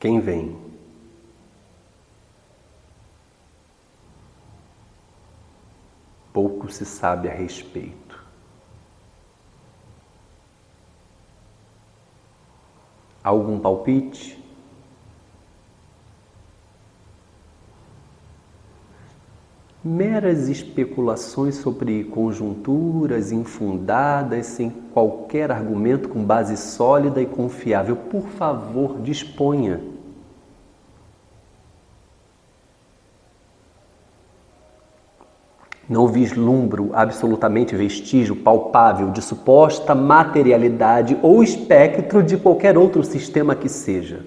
Quem vem? Pouco se sabe a respeito. Algum palpite? Meras especulações sobre conjunturas infundadas, sem qualquer argumento com base sólida e confiável. Por favor, disponha. Não vislumbro absolutamente vestígio palpável de suposta materialidade ou espectro de qualquer outro sistema que seja.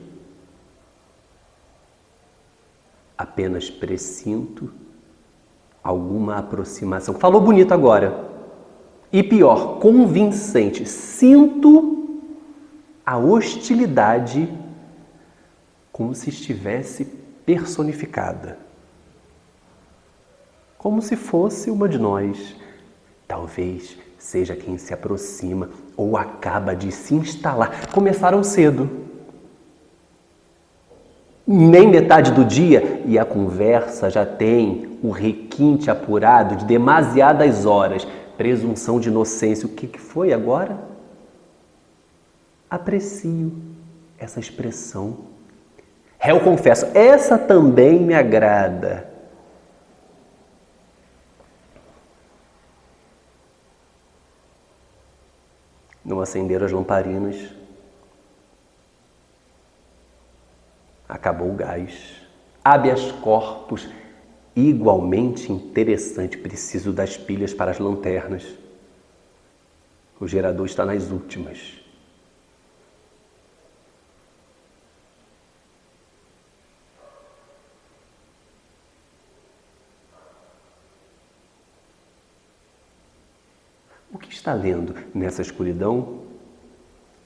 Apenas pressinto alguma aproximação. Falou bonito agora. E pior, convincente. Sinto a hostilidade como se estivesse personificada. Como se fosse uma de nós. Talvez seja quem se aproxima ou acaba de se instalar. Começaram cedo. Nem metade do dia e a conversa já tem o requinte apurado de demasiadas horas. Presunção de inocência. O que foi agora? Aprecio essa expressão. Réu confesso, essa também me agrada. Não acenderam as lamparinas. Acabou o gás. Habeas corpus, igualmente interessante. Preciso das pilhas para as lanternas. O gerador está nas últimas. O que está lendo nessa escuridão?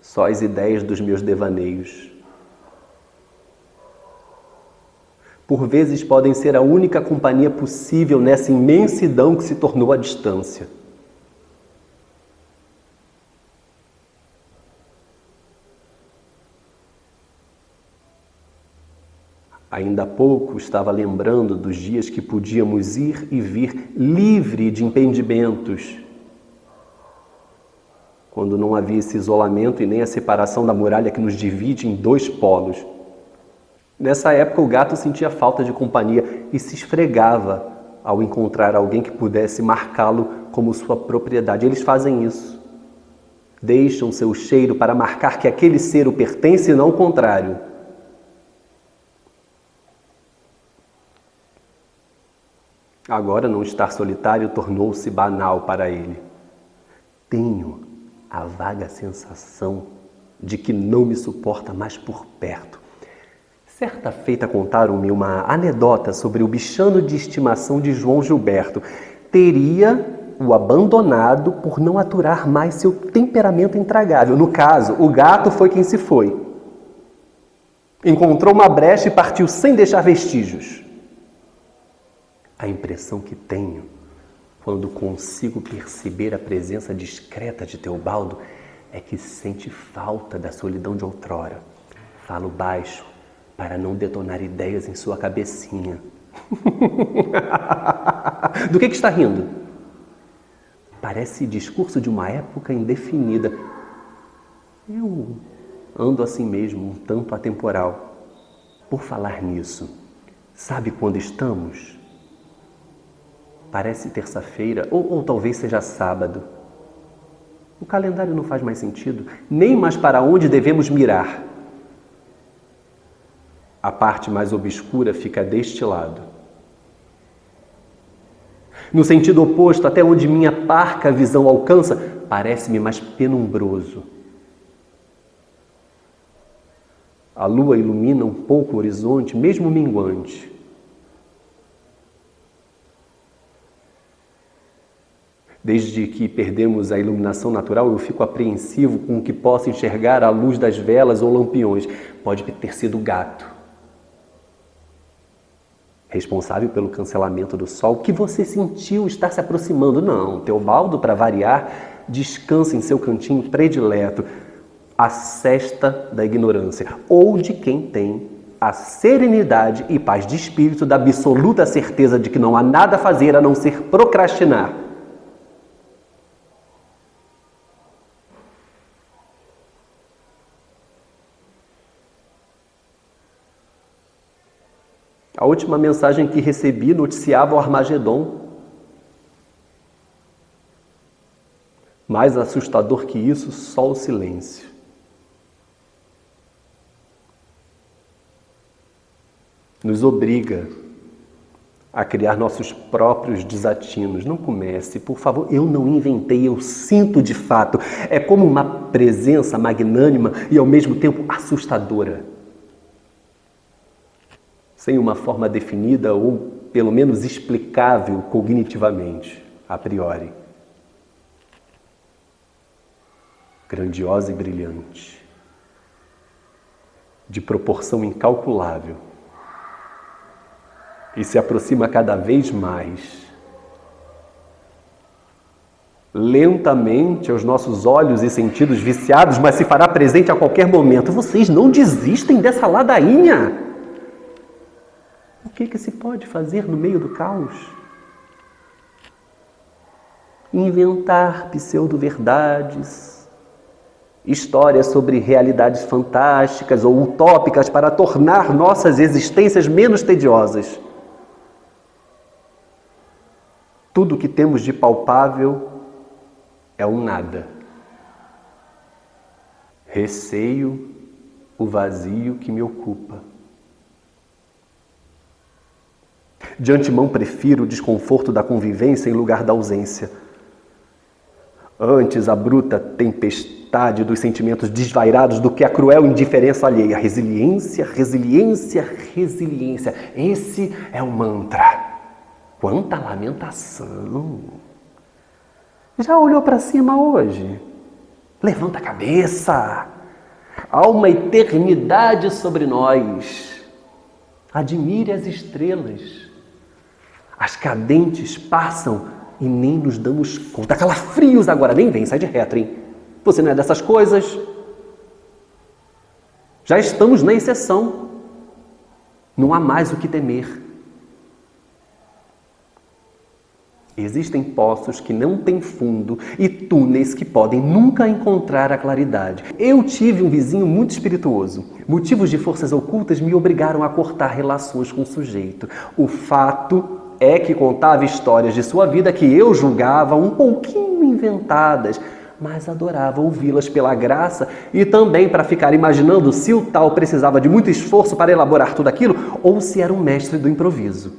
Só as ideias dos meus devaneios. Por vezes podem ser a única companhia possível nessa imensidão que se tornou a distância. Ainda há pouco estava lembrando dos dias que podíamos ir e vir livre de impedimentos, quando não havia esse isolamento e nem a separação da muralha que nos divide em dois polos. Nessa época, o gato sentia falta de companhia e se esfregava ao encontrar alguém que pudesse marcá-lo como sua propriedade. Eles fazem isso. Deixam seu cheiro para marcar que aquele ser o pertence e não o contrário. Agora, não estar solitário tornou-se banal para ele. Tenho a vaga sensação de que não me suporta mais por perto. Certa feita contaram-me uma anedota sobre o bichano de estimação de João Gilberto. Teria o abandonado por não aturar mais seu temperamento intragável. No caso, o gato foi quem se foi. Encontrou uma brecha e partiu sem deixar vestígios. A impressão que tenho, quando consigo perceber a presença discreta de Teobaldo, é que sente falta da solidão de outrora. Falo baixo, para não detonar ideias em sua cabecinha. Do que está rindo? Parece discurso de uma época indefinida. Eu ando assim mesmo, um tanto atemporal. Por falar nisso, sabe quando estamos? Parece terça-feira, ou talvez seja sábado. O calendário não faz mais sentido, nem mais para onde devemos mirar. A parte mais obscura fica deste lado. No sentido oposto, até onde minha parca visão alcança, parece-me mais penumbroso. A lua ilumina um pouco o horizonte, mesmo minguante. Desde que perdemos a iluminação natural, eu fico apreensivo com o que possa enxergar à luz das velas ou lampiões. Pode ter sido o gato responsável pelo cancelamento do sol, que você sentiu estar se aproximando. Não, Teobaldo, para variar, descansa em seu cantinho predileto, a sesta da ignorância, ou de quem tem a serenidade e paz de espírito da absoluta certeza de que não há nada a fazer a não ser procrastinar. A última mensagem que recebi noticiava o Armagedon. Mais assustador que isso, só o silêncio. Nos obriga a criar nossos próprios desatinos. Não comece, por favor. Eu não inventei, eu sinto de fato. É como uma presença magnânima e ao mesmo tempo assustadora. Sem uma forma definida ou pelo menos explicável cognitivamente, a priori. Grandiosa e brilhante. De proporção incalculável. E se aproxima cada vez mais. Lentamente aos nossos olhos e sentidos viciados, mas se fará presente a qualquer momento. Vocês não desistem dessa ladainha! O que se pode fazer no meio do caos? Inventar pseudo-verdades, histórias sobre realidades fantásticas ou utópicas para tornar nossas existências menos tediosas. Tudo que temos de palpável é um nada. Receio o vazio que me ocupa. De antemão prefiro o desconforto da convivência em lugar da ausência. Antes a bruta tempestade dos sentimentos desvairados do que a cruel indiferença alheia. Resiliência, resiliência, resiliência. Esse é o mantra. Quanta lamentação! Já olhou para cima hoje? Levanta a cabeça! Há uma eternidade sobre nós. Admire as estrelas. As cadentes passam e nem nos damos conta. Calafrios agora, nem vem, sai de retro, hein? Você não é dessas coisas? Já estamos na exceção. Não há mais o que temer. Existem poços que não têm fundo e túneis que podem nunca encontrar a claridade. Eu tive um vizinho muito espirituoso. Motivos de forças ocultas me obrigaram a cortar relações com o sujeito. O fato é que contava histórias de sua vida que eu julgava um pouquinho inventadas, mas adorava ouvi-las pela graça e também para ficar imaginando se o tal precisava de muito esforço para elaborar tudo aquilo ou se era um mestre do improviso.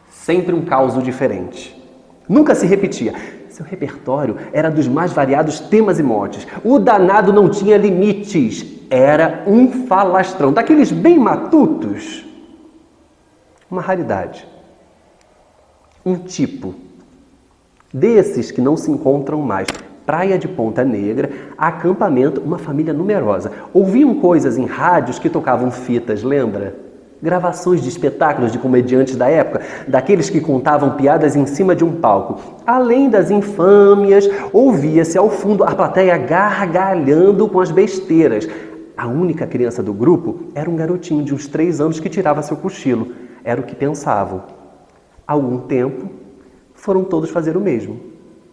Sempre um caos diferente. Nunca se repetia. Seu repertório era dos mais variados temas e motes. O danado não tinha limites. Era um falastrão, daqueles bem matutos. Uma raridade. Um tipo desses que não se encontram mais. Praia de Ponta Negra, acampamento, uma família numerosa. Ouviam coisas em rádios que tocavam fitas, lembra? Gravações de espetáculos de comediantes da época, daqueles que contavam piadas em cima de um palco. Além das infâmias, ouvia-se ao fundo a plateia gargalhando com as besteiras. A única criança do grupo era um garotinho de uns 3 anos que tirava seu cochilo. Era o que pensavam. Há algum tempo, foram todos fazer o mesmo.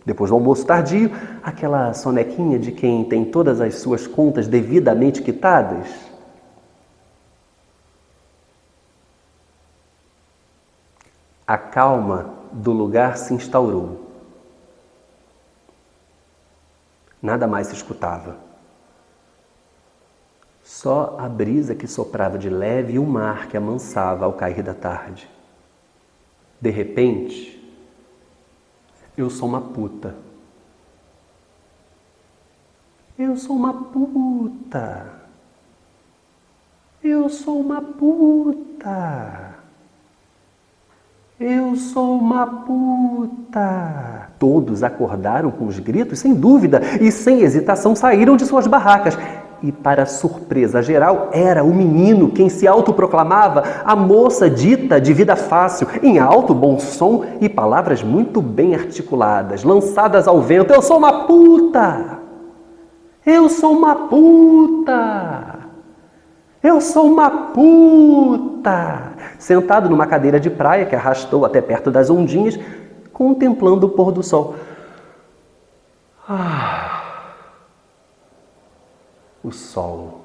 Depois do almoço tardio, aquela sonequinha de quem tem todas as suas contas devidamente quitadas. A calma do lugar se instaurou. Nada mais se escutava. Só a brisa que soprava de leve e o mar que amansava ao cair da tarde. De repente, eu sou uma puta. Eu sou uma puta. Eu sou uma puta. Eu sou uma puta. Todos acordaram com os gritos, sem dúvida, e sem hesitação saíram de suas barracas. E, para surpresa geral, era o menino quem se autoproclamava a moça dita de vida fácil, em alto bom som e palavras muito bem articuladas, lançadas ao vento. Eu sou uma puta! Eu sou uma puta! Eu sou uma puta! Sentado numa cadeira de praia que arrastou até perto das ondinhas, contemplando o pôr do sol. O sol.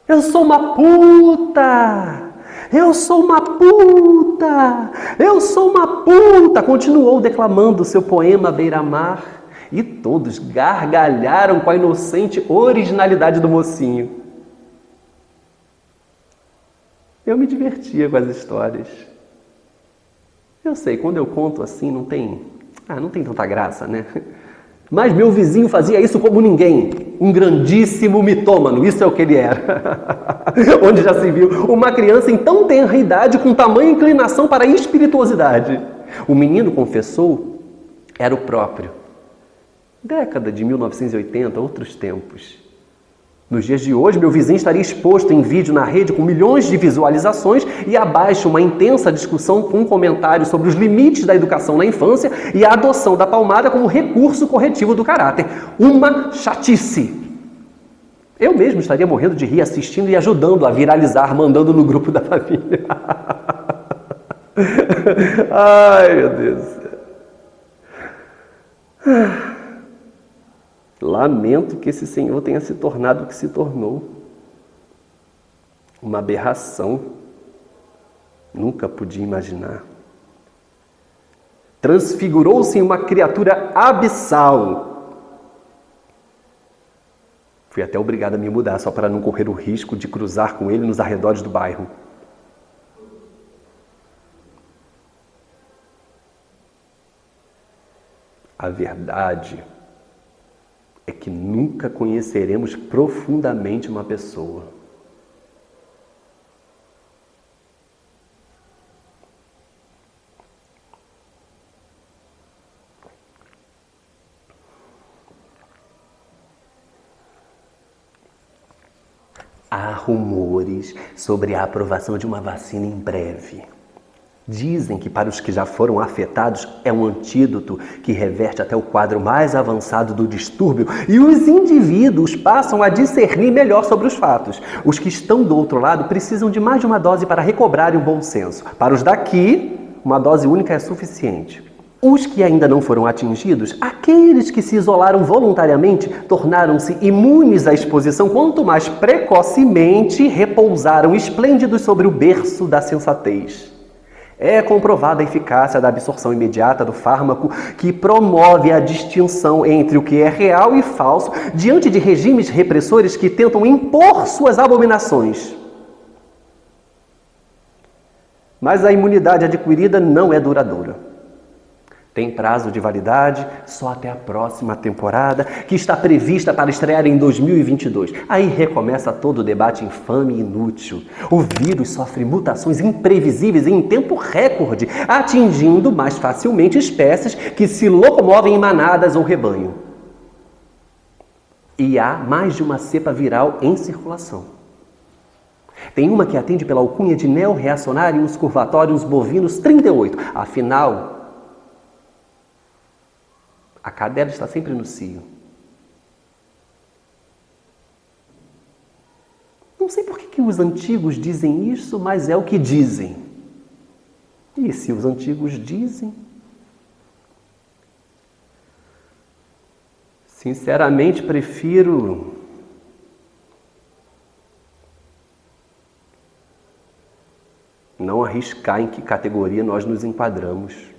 Eu sou uma puta! Eu sou uma puta! Eu sou uma puta! Continuou declamando seu poema à beira-mar e todos gargalharam com a inocente originalidade do mocinho. Eu me divertia com as histórias. Eu sei, quando eu conto assim não tem tanta graça, né? Mas meu vizinho fazia isso como ninguém. Um grandíssimo mitômano, isso é o que ele era. Onde já se viu uma criança em tão tenra idade com tamanha inclinação para a espirituosidade. O menino confessou, era o próprio. Década de 1980, outros tempos. Nos dias de hoje, meu vizinho estaria exposto em vídeo na rede com milhões de visualizações e abaixo uma intensa discussão com comentários sobre os limites da educação na infância e a adoção da palmada como recurso corretivo do caráter. Uma chatice! Eu mesmo estaria morrendo de rir assistindo e ajudando a viralizar, mandando no grupo da família. Ai, meu Deus. Lamento que esse senhor tenha se tornado o que se tornou. Uma aberração. Nunca podia imaginar. Transfigurou-se em uma criatura abissal. Fui até obrigado a me mudar só para não correr o risco de cruzar com ele nos arredores do bairro. A verdade é que nunca conheceremos profundamente uma pessoa. Há rumores sobre a aprovação de uma vacina em breve. Dizem que para os que já foram afetados é um antídoto que reverte até o quadro mais avançado do distúrbio e os indivíduos passam a discernir melhor sobre os fatos. Os que estão do outro lado precisam de mais de uma dose para recobrarem o bom senso. Para os daqui, uma dose única é suficiente. Os que ainda não foram atingidos, aqueles que se isolaram voluntariamente, tornaram-se imunes à exposição quanto mais precocemente repousaram esplêndidos sobre o berço da sensatez. É comprovada a eficácia da absorção imediata do fármaco que promove a distinção entre o que é real e falso diante de regimes repressores que tentam impor suas abominações. Mas a imunidade adquirida não é duradoura. Tem prazo de validade só até a próxima temporada, que está prevista para estrear em 2022. Aí recomeça todo o debate infame e inútil. O vírus sofre mutações imprevisíveis em tempo recorde, atingindo mais facilmente espécies que se locomovem em manadas ou rebanho. E há mais de uma cepa viral em circulação. Tem uma que atende pela alcunha de neorreacionários curvatórios bovinos 38. Afinal, a cadela está sempre no cio. Não sei por que os antigos dizem isso, mas é o que dizem. E se os antigos dizem? Sinceramente, prefiro não arriscar em que categoria nós nos enquadramos.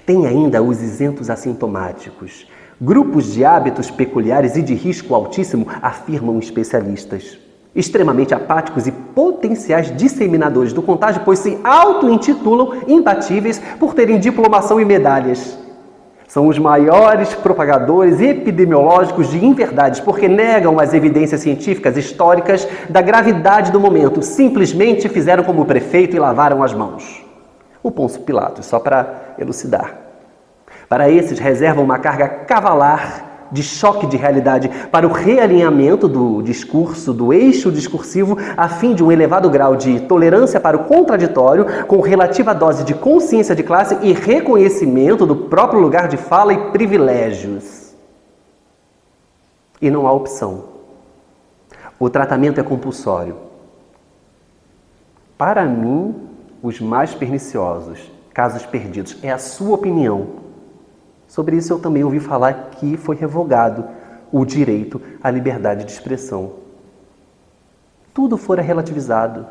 Tem ainda os isentos assintomáticos. Grupos de hábitos peculiares e de risco altíssimo, afirmam especialistas. Extremamente apáticos e potenciais disseminadores do contágio, pois se auto-intitulam imbatíveis por terem diplomação e medalhas. São os maiores propagadores epidemiológicos de inverdades, porque negam as evidências científicas históricas da gravidade do momento. Simplesmente fizeram como o prefeito e lavaram as mãos. O Pôncio Pilatos, só para elucidar. Para esses, reservam uma carga cavalar de choque de realidade para o realinhamento do discurso, do eixo discursivo, a fim de um elevado grau de tolerância para o contraditório, com relativa dose de consciência de classe e reconhecimento do próprio lugar de fala e privilégios. E não há opção. O tratamento é compulsório. Para mim, os mais perniciosos, casos perdidos, é a sua opinião. Sobre isso eu também ouvi falar que foi revogado o direito à liberdade de expressão. Tudo fora relativizado.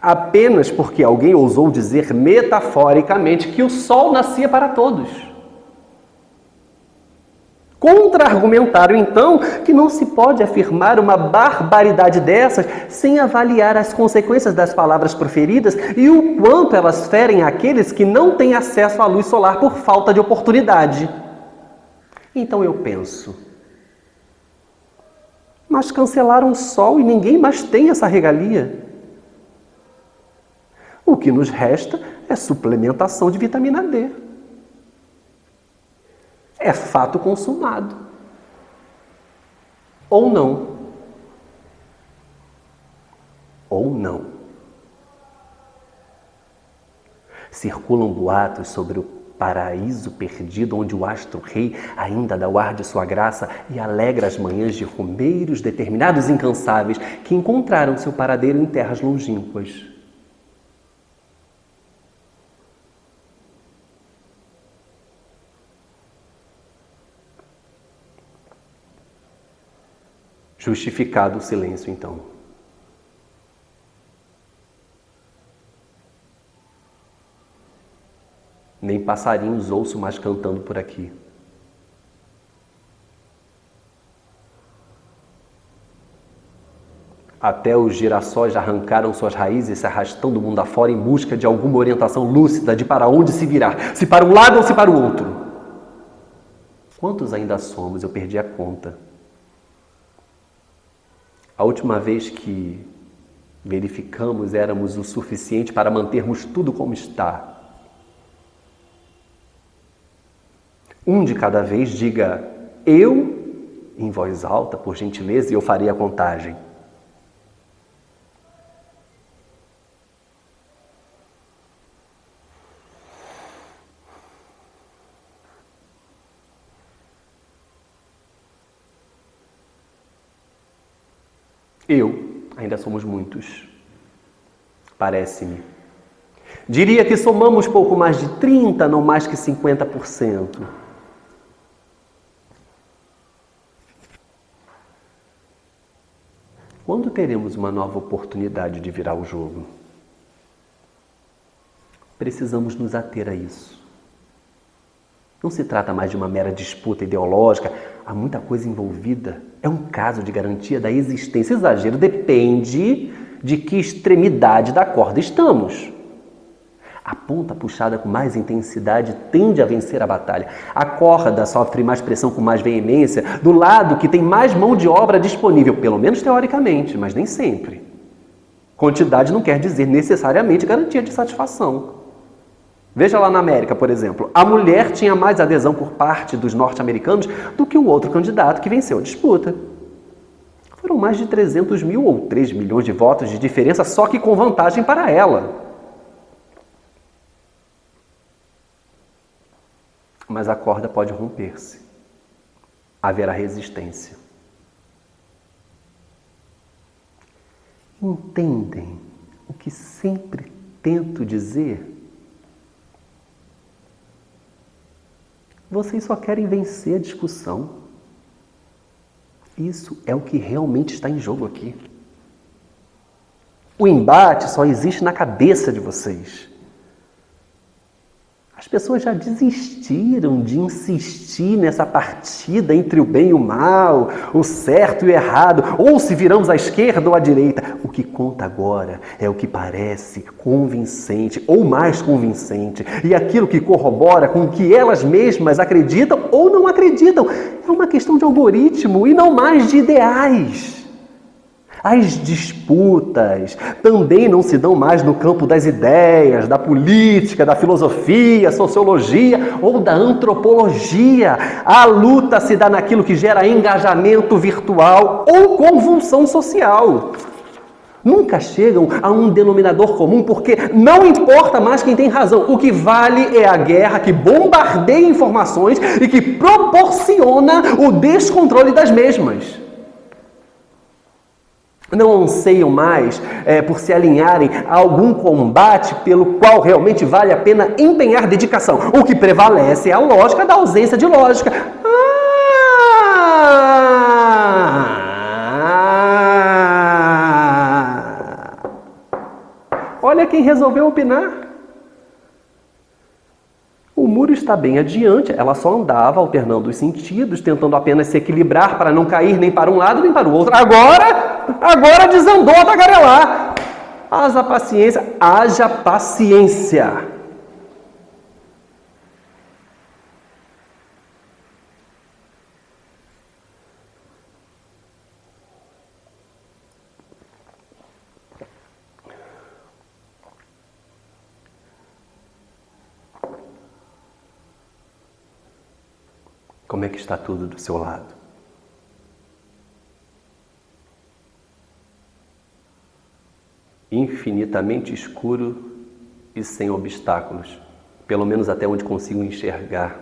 Apenas porque alguém ousou dizer metaforicamente que o sol nascia para todos. Contra-argumentaram, então, que não se pode afirmar uma barbaridade dessas sem avaliar as consequências das palavras proferidas e o quanto elas ferem aqueles que não têm acesso à luz solar por falta de oportunidade. Então eu penso, mas cancelaram o sol e ninguém mais tem essa regalia. O que nos resta é suplementação de vitamina D. É fato consumado. Ou não. Ou não. Circulam boatos sobre o paraíso perdido, onde o astro-rei ainda dá o ar de sua graça e alegra as manhãs de romeiros determinados e incansáveis que encontraram seu paradeiro em terras longínquas. Justificado o silêncio, então. Nem passarinhos ouço mais cantando por aqui. Até os girassóis arrancaram suas raízes, se arrastando mundo afora em busca de alguma orientação lúcida de para onde se virar, se para um lado ou se para o outro. Quantos ainda somos? Eu perdi a conta. A última vez que verificamos éramos o suficiente para mantermos tudo como está. Um de cada vez diga eu em voz alta, por gentileza, e eu farei a contagem. Ainda somos muitos. Parece-me. Diria que somamos pouco mais de 30%, não mais que 50%. Quando teremos uma nova oportunidade de virar o jogo? Precisamos nos ater a isso. Não se trata mais de uma mera disputa ideológica, há muita coisa envolvida. É um caso de garantia da existência. Exagero depende de que extremidade da corda estamos. A ponta puxada com mais intensidade tende a vencer a batalha. A corda sofre mais pressão com mais veemência do lado que tem mais mão de obra disponível, pelo menos teoricamente, mas nem sempre. Quantidade não quer dizer necessariamente garantia de satisfação. Veja lá na América, por exemplo, a mulher tinha mais adesão por parte dos norte-americanos do que o outro candidato que venceu a disputa. Foram mais de 300 mil ou 3 milhões de votos de diferença, só que com vantagem para ela. Mas a corda pode romper-se. Haverá resistência. Entendem o que sempre tento dizer? Vocês só querem vencer a discussão. Isso é o que realmente está em jogo aqui. O embate só existe na cabeça de vocês. As pessoas já desistiram de insistir nessa partida entre o bem e o mal, o certo e o errado, ou se viramos à esquerda ou à direita. O que conta agora é o que parece convincente ou mais convincente, e aquilo que corrobora com o que elas mesmas acreditam ou não acreditam. É uma questão de algoritmo e não mais de ideais. As disputas também não se dão mais no campo das ideias, da política, da filosofia, sociologia ou da antropologia. A luta se dá naquilo que gera engajamento virtual ou convulsão social. Nunca chegam a um denominador comum porque não importa mais quem tem razão. O que vale é a guerra que bombardeia informações e que proporciona o descontrole das mesmas. Não anseiam mais por se alinharem a algum combate pelo qual realmente vale a pena empenhar dedicação. O que prevalece é a lógica da ausência de lógica. Olha quem resolveu opinar. O muro está bem adiante, ela só andava alternando os sentidos, tentando apenas se equilibrar para não cair nem para um lado nem para o outro. Agora desandou a tagarelar. Haja paciência, haja paciência. Como é que está tudo do seu lado? Infinitamente escuro e sem obstáculos, pelo menos até onde consigo enxergar.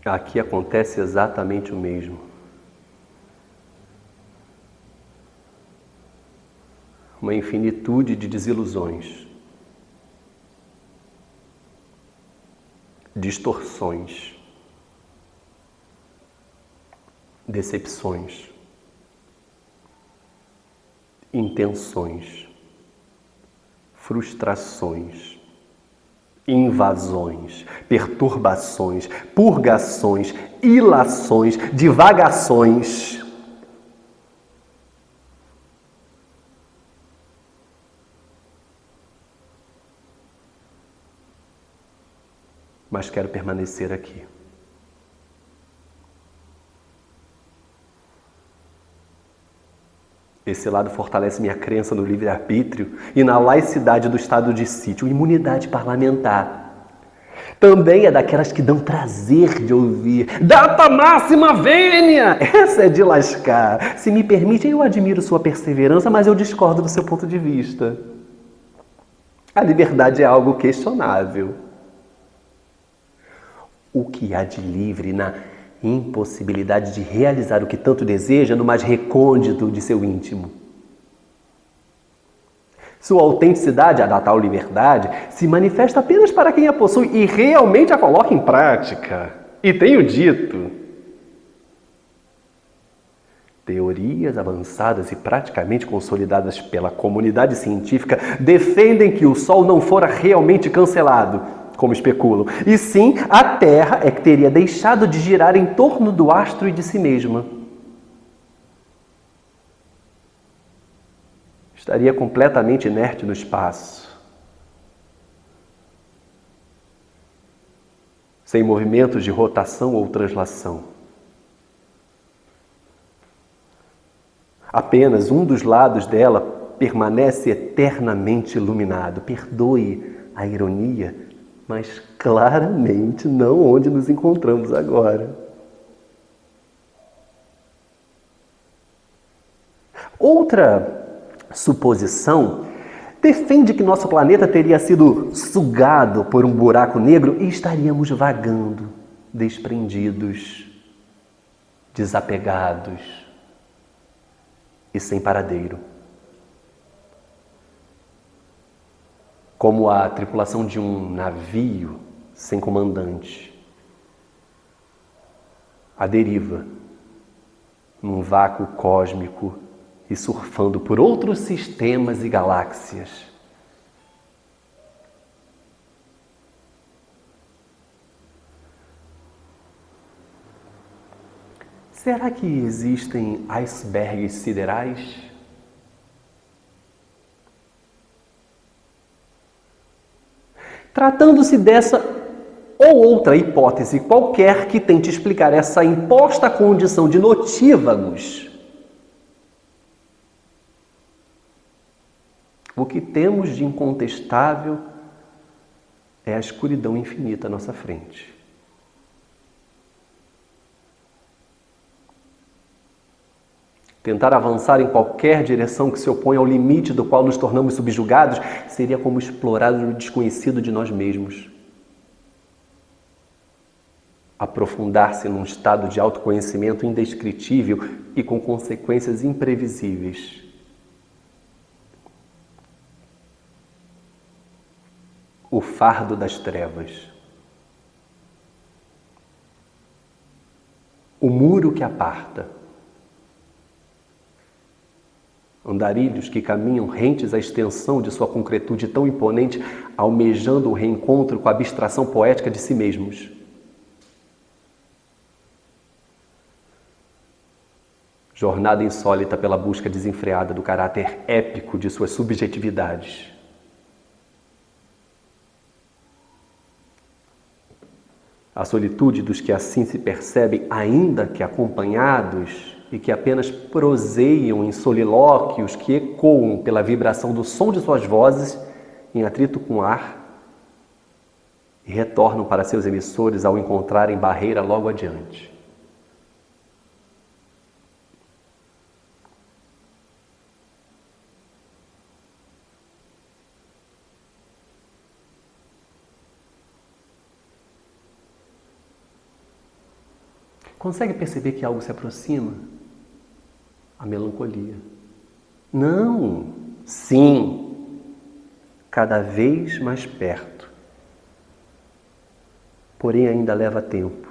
Aqui acontece exatamente o mesmo. Uma infinitude de desilusões, distorções, decepções, intenções, frustrações, invasões, perturbações, purgações, ilações, divagações. Mas quero permanecer aqui. Esse lado fortalece minha crença no livre-arbítrio e na laicidade do estado de sítio, imunidade parlamentar. Também é daquelas que dão prazer de ouvir. Data máxima vênia! Essa é de lascar. Se me permite, eu admiro sua perseverança, mas eu discordo do seu ponto de vista. A liberdade é algo questionável. O que há de livre na impossibilidade de realizar o que tanto deseja no mais recôndito de seu íntimo? Sua autenticidade, a tal liberdade, se manifesta apenas para quem a possui e realmente a coloca em prática. E tenho dito, teorias avançadas e praticamente consolidadas pela comunidade científica defendem que o Sol não fora realmente cancelado, como especulam, e sim a Terra é que teria deixado de girar em torno do astro e de si mesma. Estaria completamente inerte no espaço, sem movimentos de rotação ou translação. Apenas um dos lados dela permanece eternamente iluminado. Perdoe a ironia, mas claramente não onde nos encontramos agora. Outra suposição defende que nosso planeta teria sido sugado por um buraco negro e estaríamos vagando, desprendidos, desapegados e sem paradeiro. Como a tripulação de um navio sem comandante, à deriva, num vácuo cósmico e surfando por outros sistemas e galáxias. Será que existem icebergs siderais? Tratando-se dessa ou outra hipótese qualquer que tente explicar essa imposta condição de notívagos, o que temos de incontestável é a escuridão infinita à nossa frente. Tentar avançar em qualquer direção que se opõe ao limite do qual nos tornamos subjugados seria como explorar o desconhecido de nós mesmos. aprofundar-se num estado de autoconhecimento indescritível e com consequências imprevisíveis. O fardo das trevas. O muro que aparta. Andarilhos que caminham rentes à extensão de sua concretude tão imponente, almejando o reencontro com a abstração poética de si mesmos. Jornada insólita pela busca desenfreada do caráter épico de suas subjetividades. A solitude dos que assim se percebem, ainda que acompanhados, e que apenas proseiam em solilóquios que ecoam pela vibração do som de suas vozes em atrito com o ar e retornam para seus emissores ao encontrarem barreira logo adiante. Consegue perceber que algo se aproxima? A melancolia. Não, sim, cada vez mais perto. Porém, ainda leva tempo.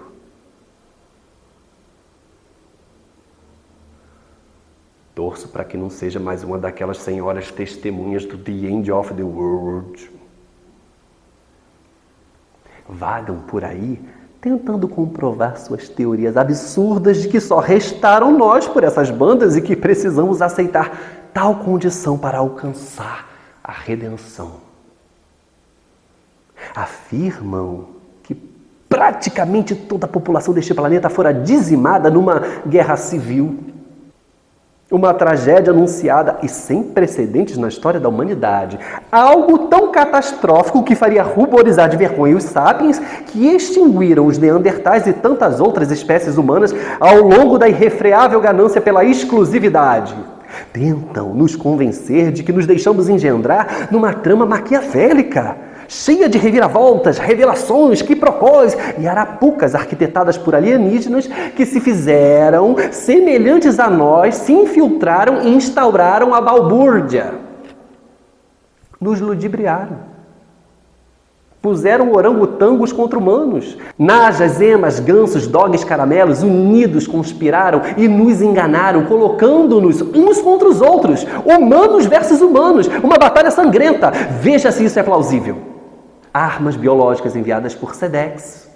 Torço para que não seja mais uma daquelas senhoras testemunhas do The End of the World. Vagam por aí tentando comprovar suas teorias absurdas de que só restaram nós por essas bandas e que precisamos aceitar tal condição para alcançar a redenção. Afirmam que praticamente toda a população deste planeta fora dizimada numa guerra civil. Uma tragédia anunciada e sem precedentes na história da humanidade. Algo tão catastrófico que faria ruborizar de vergonha os sapiens que extinguiram os neandertais e tantas outras espécies humanas ao longo da irrefreável ganância pela exclusividade. Tentam nos convencer de que nos deixamos engendrar numa trama maquiavélica, cheia de reviravoltas, revelações, quiprocós e arapucas arquitetadas por alienígenas que se fizeram semelhantes a nós, se infiltraram e instauraram a balbúrdia. Nos ludibriaram. Puseram orangotangos contra humanos. Najas, emas, gansos, dogues, caramelos, unidos conspiraram e nos enganaram, colocando-nos uns contra os outros. Humanos versus humanos. Uma batalha sangrenta. Veja se isso é plausível. Armas biológicas enviadas por SEDEX.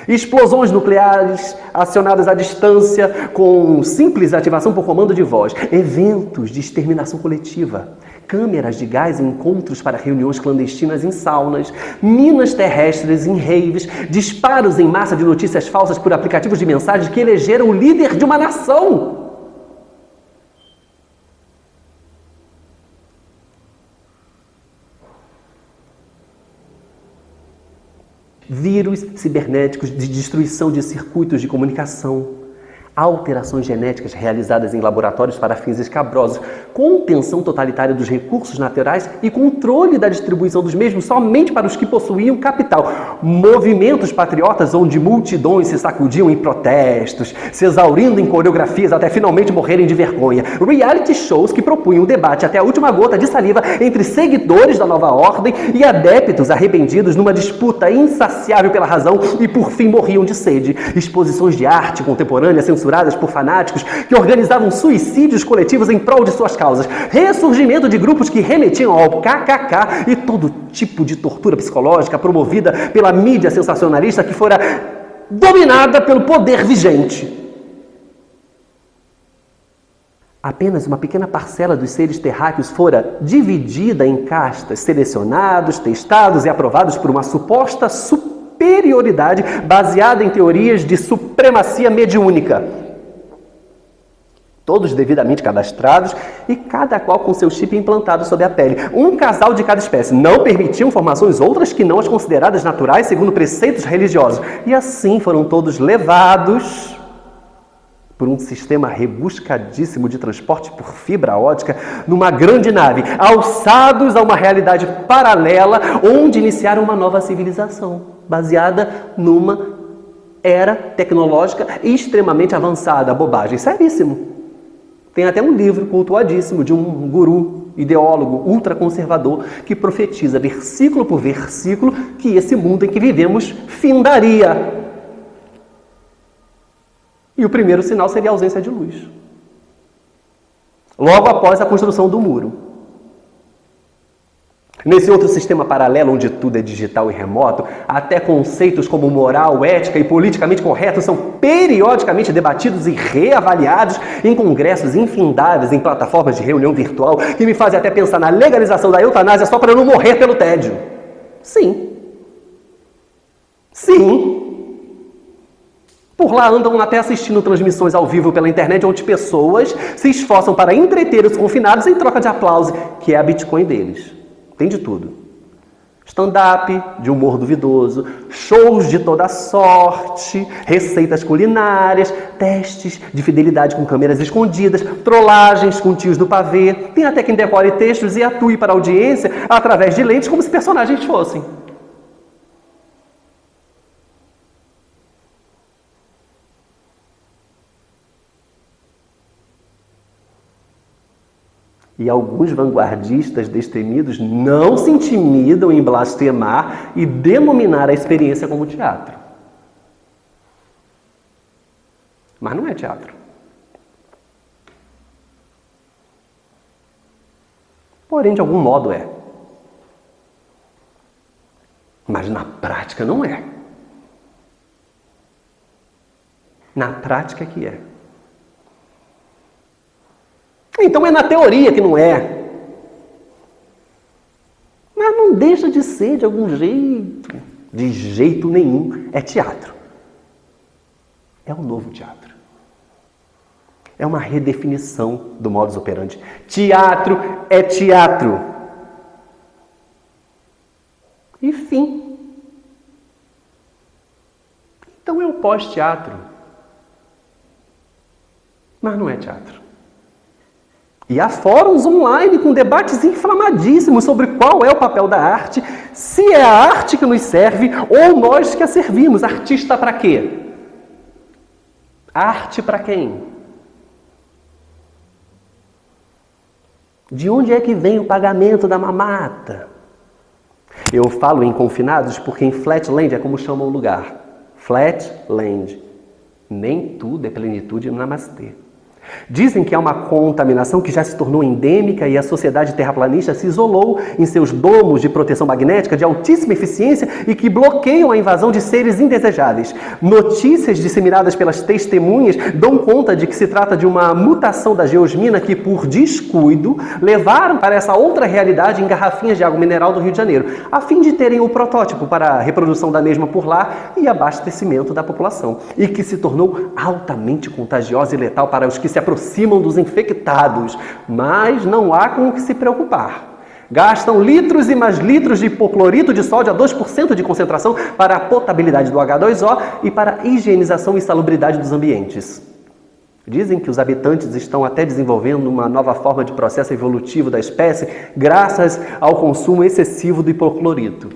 Explosões nucleares acionadas à distância com simples ativação por comando de voz. Eventos de exterminação coletiva. Câmeras de gás em encontros para reuniões clandestinas em saunas. Minas terrestres em raves. Disparos em massa de notícias falsas por aplicativos de mensagens que elegeram o líder de uma nação. Vírus cibernéticos de destruição de circuitos de comunicação, alterações genéticas realizadas em laboratórios para fins escabrosos, contenção totalitária dos recursos naturais e controle da distribuição dos mesmos somente para os que possuíam capital. Movimentos patriotas onde multidões se sacudiam em protestos, se exaurindo em coreografias até finalmente morrerem de vergonha. Reality shows que propunham o debate até a última gota de saliva entre seguidores da nova ordem e adeptos arrependidos numa disputa insaciável pela razão e por fim morriam de sede. Exposições de arte contemporânea censuradas por fanáticos que organizavam suicídios coletivos em prol de suas causas, ressurgimento de grupos que remetiam ao KKK e todo tipo de tortura psicológica promovida pela mídia sensacionalista que fora dominada pelo poder vigente. Apenas uma pequena parcela dos seres terráqueos fora dividida em castas, selecionados, testados e aprovados por uma suposta superioridade baseada em teorias de supremacia mediúnica. Todos devidamente cadastrados e cada qual com seu chip implantado sob a pele. Um casal de cada espécie. Não permitiam formações outras que não as consideradas naturais segundo preceitos religiosos. E assim foram todos levados por um sistema rebuscadíssimo de transporte por fibra ótica numa grande nave, alçados a uma realidade paralela onde iniciaram uma nova civilização, baseada numa era tecnológica e extremamente avançada. Bobagem, seríssimo. Tem até um livro cultuadíssimo de um guru, ideólogo, ultraconservador, que profetiza versículo por versículo que esse mundo em que vivemos findaria. E o primeiro sinal seria a ausência de luz. Logo após a construção do muro. Nesse outro sistema paralelo, onde tudo é digital e remoto, até conceitos como moral, ética e politicamente correto são periodicamente debatidos e reavaliados em congressos infindáveis, em plataformas de reunião virtual, que me fazem até pensar na legalização da eutanásia só para eu não morrer pelo tédio. Sim. Sim. Por lá andam até assistindo transmissões ao vivo pela internet, onde pessoas se esforçam para entreter os confinados em troca de aplauso, que é a Bitcoin deles. Tem de tudo. Stand-up, de humor duvidoso, shows de toda sorte, receitas culinárias, testes de fidelidade com câmeras escondidas, trollagens com tios do pavê. Tem até quem decore textos e atue para a audiência através de lentes como se personagens fossem. E alguns vanguardistas destemidos não se intimidam em blasfemar e denominar a experiência como teatro. Mas não é teatro. Porém, de algum modo é. Mas na prática não é. Na prática que é. Então é na teoria que não é. Mas não deixa de ser de algum jeito. De jeito nenhum. É teatro. É o novo teatro. É uma redefinição do modus operandi. Teatro é teatro. E fim. Então é o pós-teatro. Mas não é teatro. E há fóruns online com debates inflamadíssimos sobre qual é o papel da arte, se é a arte que nos serve ou nós que a servimos. Artista para quê? Arte para quem? De onde é que vem o pagamento da mamata? Eu falo em confinados porque em Flatland é como chamam o lugar. Flatland. Nem tudo é plenitude no namastê. Dizem que há uma contaminação que já se tornou endêmica e a sociedade terraplanista se isolou em seus domos de proteção magnética de altíssima eficiência e que bloqueiam a invasão de seres indesejáveis. Notícias disseminadas pelas testemunhas dão conta de que se trata de uma mutação da geosmina que, por descuido, levaram para essa outra realidade em garrafinhas de água mineral do Rio de Janeiro, a fim de terem o protótipo para a reprodução da mesma por lá e abastecimento da população, e que se tornou altamente contagiosa e letal para os que se aproximam dos infectados, mas não há com o que se preocupar. Gastam litros e mais litros de hipoclorito de sódio a 2% de concentração para a potabilidade do H2O e para a higienização e salubridade dos ambientes. Dizem que os habitantes estão até desenvolvendo uma nova forma de processo evolutivo da espécie graças ao consumo excessivo do hipoclorito.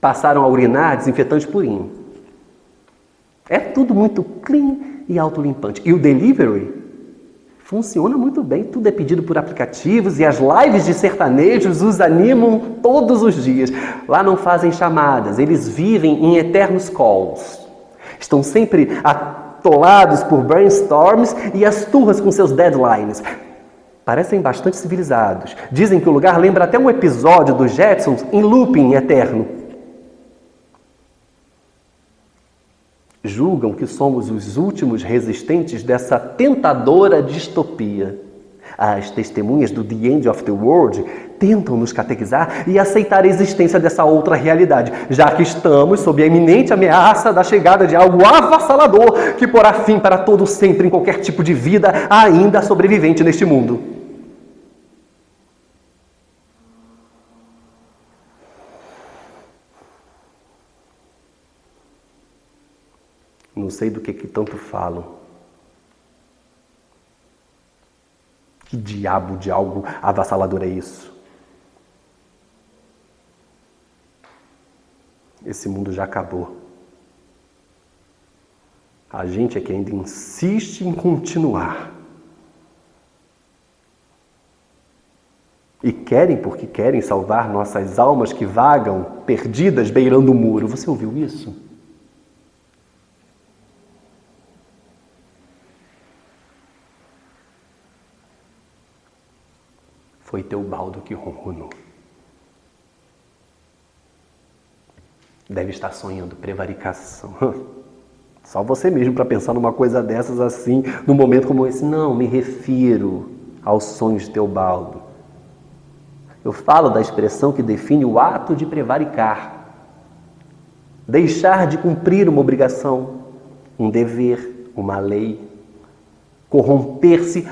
Passaram a urinar desinfetante purinho. É tudo muito clean e autolimpante. E o delivery funciona muito bem, tudo é pedido por aplicativos e as lives de sertanejos os animam todos os dias. Lá não fazem chamadas, eles vivem em eternos calls. Estão sempre atolados por brainstorms e as turras com seus deadlines. Parecem bastante civilizados. Dizem que o lugar lembra até um episódio dos Jetsons em looping eterno. Julgam que somos os últimos resistentes dessa tentadora distopia. As testemunhas do The End of the World tentam nos catequizar e aceitar a existência dessa outra realidade, já que estamos sob a iminente ameaça da chegada de algo avassalador que porá fim para todo sempre em qualquer tipo de vida ainda sobrevivente neste mundo. Não sei do que tanto falam. Que diabo de algo avassalador é isso? Esse mundo já acabou. A gente é que ainda insiste em continuar. E querem porque querem salvar nossas almas que vagam, perdidas, beirando o muro. Você ouviu isso? Foi Teobaldo que ronronou. Deve estar sonhando prevaricação. Só você mesmo para pensar numa coisa dessas assim, num momento como esse. Não, me refiro aos sonhos de Teobaldo. Eu falo da expressão que define o ato de prevaricar. Deixar de cumprir uma obrigação, um dever, uma lei. Corromper-se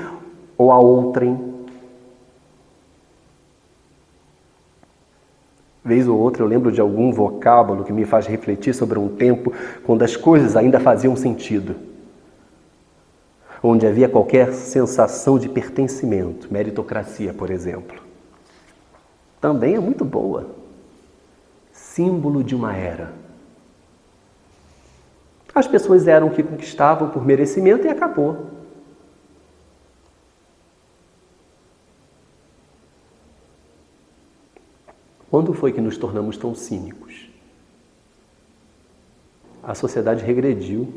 ou a outrem. Vez ou outra eu lembro de algum vocábulo que me faz refletir sobre um tempo quando as coisas ainda faziam sentido. Onde havia qualquer sensação de pertencimento, meritocracia, por exemplo. Também é muito boa. Símbolo de uma era. As pessoas eram o que conquistavam por merecimento e acabou. Quando foi que nos tornamos tão cínicos? A sociedade regrediu.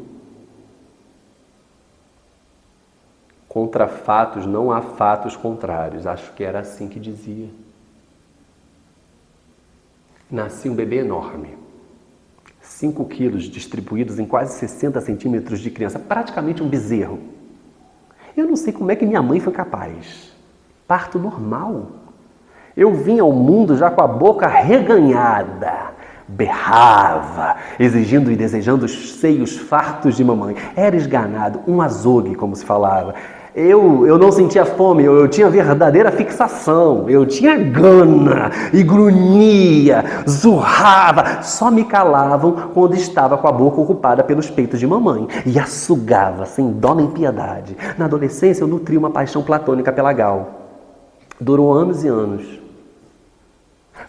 Contra fatos não há fatos contrários. Acho que era assim que dizia. Nascia um bebê enorme. 5 quilos distribuídos em quase 60 centímetros de criança. Praticamente um bezerro. Eu não sei como é que minha mãe foi capaz. Parto normal. Eu vim ao mundo já com a boca reganhada. Berrava, exigindo e desejando os seios fartos de mamãe. Era esganado, um azogue, como se falava. Eu não sentia fome, eu tinha verdadeira fixação, eu tinha gana e grunhia, zurrava, só me calavam quando estava com a boca ocupada pelos peitos de mamãe e açugava sem dó nem piedade. Na adolescência eu nutri uma paixão platônica pela Gal. Durou anos e anos.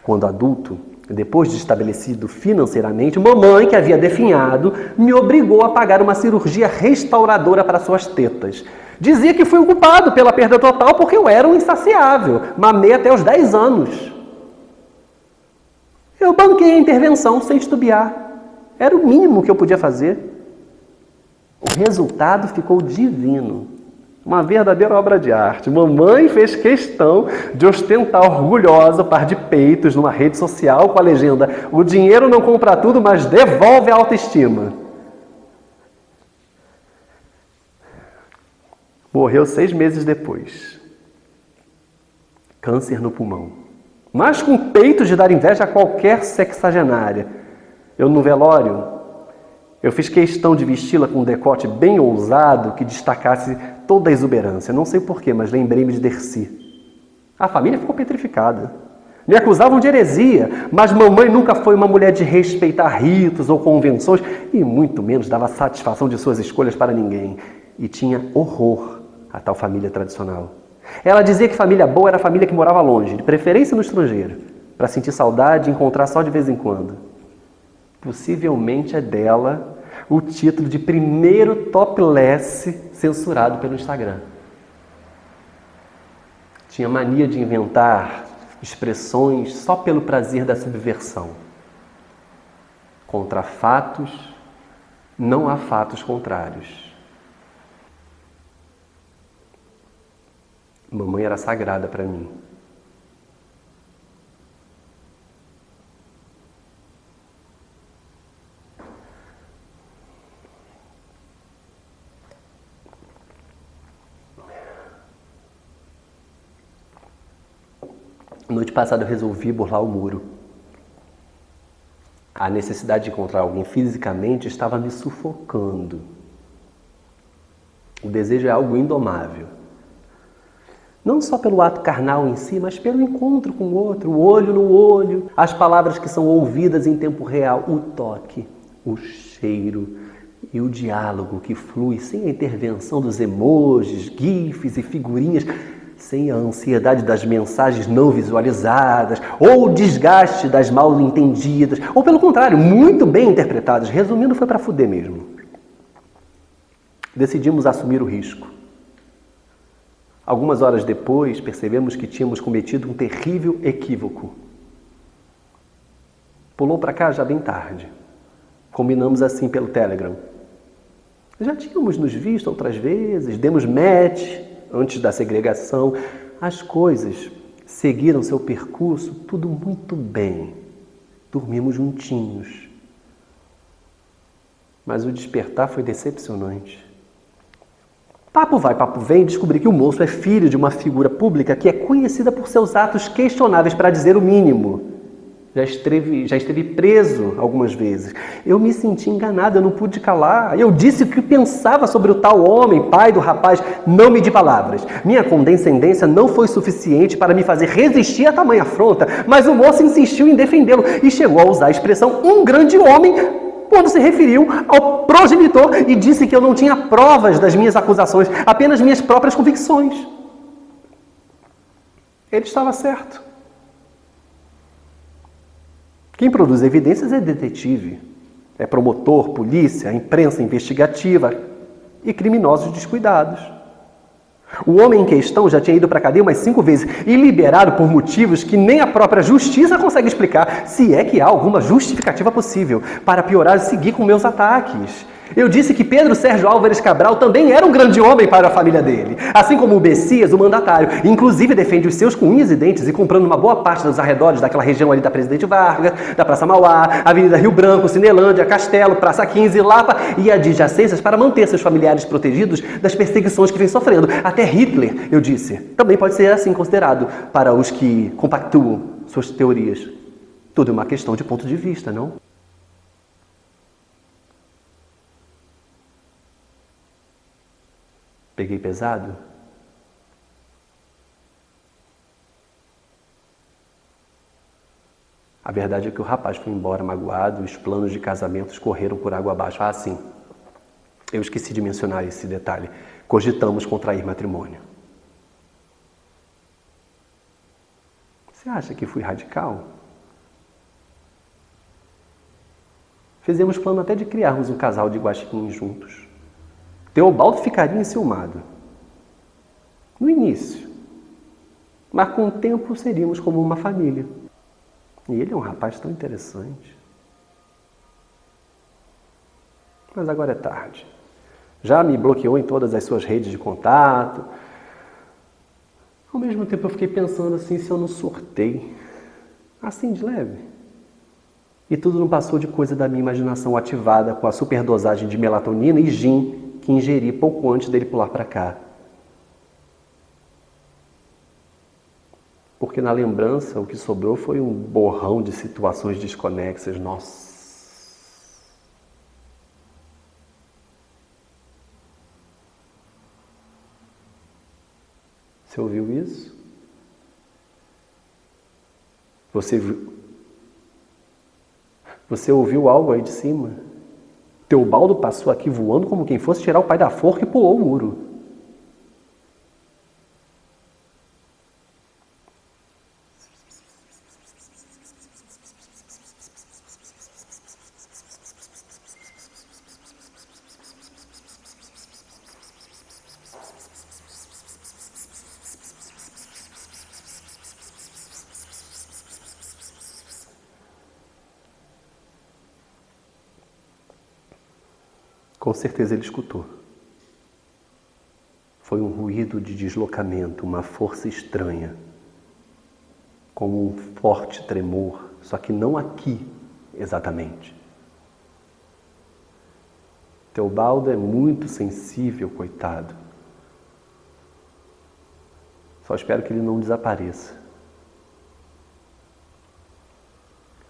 Quando adulto, depois de estabelecido financeiramente, mamãe, que havia definhado, me obrigou a pagar uma cirurgia restauradora para suas tetas. Dizia que fui o culpado pela perda total porque eu era um insaciável. Mamei até os 10 anos. Eu banquei a intervenção sem titubear. Era o mínimo que eu podia fazer. O resultado ficou divino. Uma verdadeira obra de arte. Mamãe fez questão de ostentar orgulhosa o par de peitos numa rede social com a legenda: o dinheiro não compra tudo, mas devolve a autoestima. Morreu 6 meses depois. Câncer no pulmão. Mas com peitos de dar inveja a qualquer sexagenária. Eu no velório, eu fiz questão de vesti-la com um decote bem ousado que destacasse toda a exuberância. Não sei porquê, mas lembrei-me de Dercy. A família ficou petrificada. Me acusavam de heresia, mas mamãe nunca foi uma mulher de respeitar ritos ou convenções e muito menos dava satisfação de suas escolhas para ninguém. E tinha horror a tal família tradicional. Ela dizia que família boa era a família que morava longe, de preferência no estrangeiro, para sentir saudade e encontrar só de vez em quando. Possivelmente é dela o título de primeiro topless censurado pelo Instagram. Tinha mania de inventar expressões só pelo prazer da subversão. Contra fatos, não há fatos contrários. Mamãe era sagrada para mim. Noite passada eu resolvi burlar o muro. A necessidade de encontrar alguém fisicamente estava me sufocando. O desejo é algo indomável. Não só pelo ato carnal em si, mas pelo encontro com o outro, o olho no olho, as palavras que são ouvidas em tempo real, o toque, o cheiro e o diálogo que flui sem a intervenção dos emojis, gifs e figurinhas, sem a ansiedade das mensagens não visualizadas, ou o desgaste das mal entendidas, ou pelo contrário, muito bem interpretadas. Resumindo, foi para fuder mesmo. Decidimos assumir o risco. Algumas horas depois, percebemos que tínhamos cometido um terrível equívoco. Pulou para cá já bem tarde. Combinamos assim pelo Telegram. Já tínhamos nos visto outras vezes, demos match antes da segregação. As coisas seguiram seu percurso, tudo muito bem. Dormimos juntinhos. Mas o despertar foi decepcionante. Papo vai, papo vem, descobri que o moço é filho de uma figura pública que é conhecida por seus atos questionáveis, para dizer o mínimo. Já esteve preso algumas vezes. Eu me senti enganado, eu não pude calar. Eu disse o que pensava sobre o tal homem, pai do rapaz. Não medi palavras. Minha condescendência não foi suficiente para me fazer resistir a tamanha afronta, mas o moço insistiu em defendê-lo e chegou a usar a expressão "um grande homem" quando se referiu ao progenitor e disse que eu não tinha provas das minhas acusações, apenas minhas próprias convicções. Ele estava certo. Quem produz evidências é detetive, é promotor, polícia, imprensa investigativa e criminosos descuidados. O homem em questão já tinha ido para a cadeia umas 5 vezes e liberado por motivos que nem a própria justiça consegue explicar, se é que há alguma justificativa possível, para piorar e seguir com meus ataques. Eu disse que Pedro Sérgio Álvares Cabral também era um grande homem para a família dele, assim como o Bessias, o mandatário. Inclusive defende os seus com unhas e dentes e comprando uma boa parte dos arredores daquela região ali da Presidente Vargas, da Praça Mauá, Avenida Rio Branco, Cinelândia, Castelo, Praça 15, Lapa e adjacências para manter seus familiares protegidos das perseguições que vem sofrendo. Até Hitler, eu disse, também pode ser assim considerado para os que compactuam suas teorias. Tudo é uma questão de ponto de vista, não? Peguei pesado? A verdade é que o rapaz foi embora magoado e os planos de casamento escorreram por água abaixo. Ah, sim. Eu esqueci de mencionar esse detalhe. Cogitamos contrair matrimônio. Você acha que fui radical? Fizemos plano até de criarmos um casal de guaxinins juntos. Teobaldo ficaria enciumado. No início. Mas com o tempo seríamos como uma família. E ele é um rapaz tão interessante. Mas agora é tarde. Já me bloqueou em todas as suas redes de contato. Ao mesmo tempo eu fiquei pensando assim, se eu não surtei. Assim de leve. E tudo não passou de coisa da minha imaginação ativada com a superdosagem de melatonina e gin que ingeri pouco antes dele pular para cá. Porque na lembrança o que sobrou foi um borrão de situações desconexas. Nossa! Você ouviu isso? Você ouviu algo aí de cima? Teobaldo passou aqui voando como quem fosse tirar o pai da forca e pulou o muro. Com certeza ele escutou. Foi um ruído de deslocamento, uma força estranha, como um forte tremor, só que não aqui exatamente. Teobaldo é muito sensível, coitado. Só espero que ele não desapareça.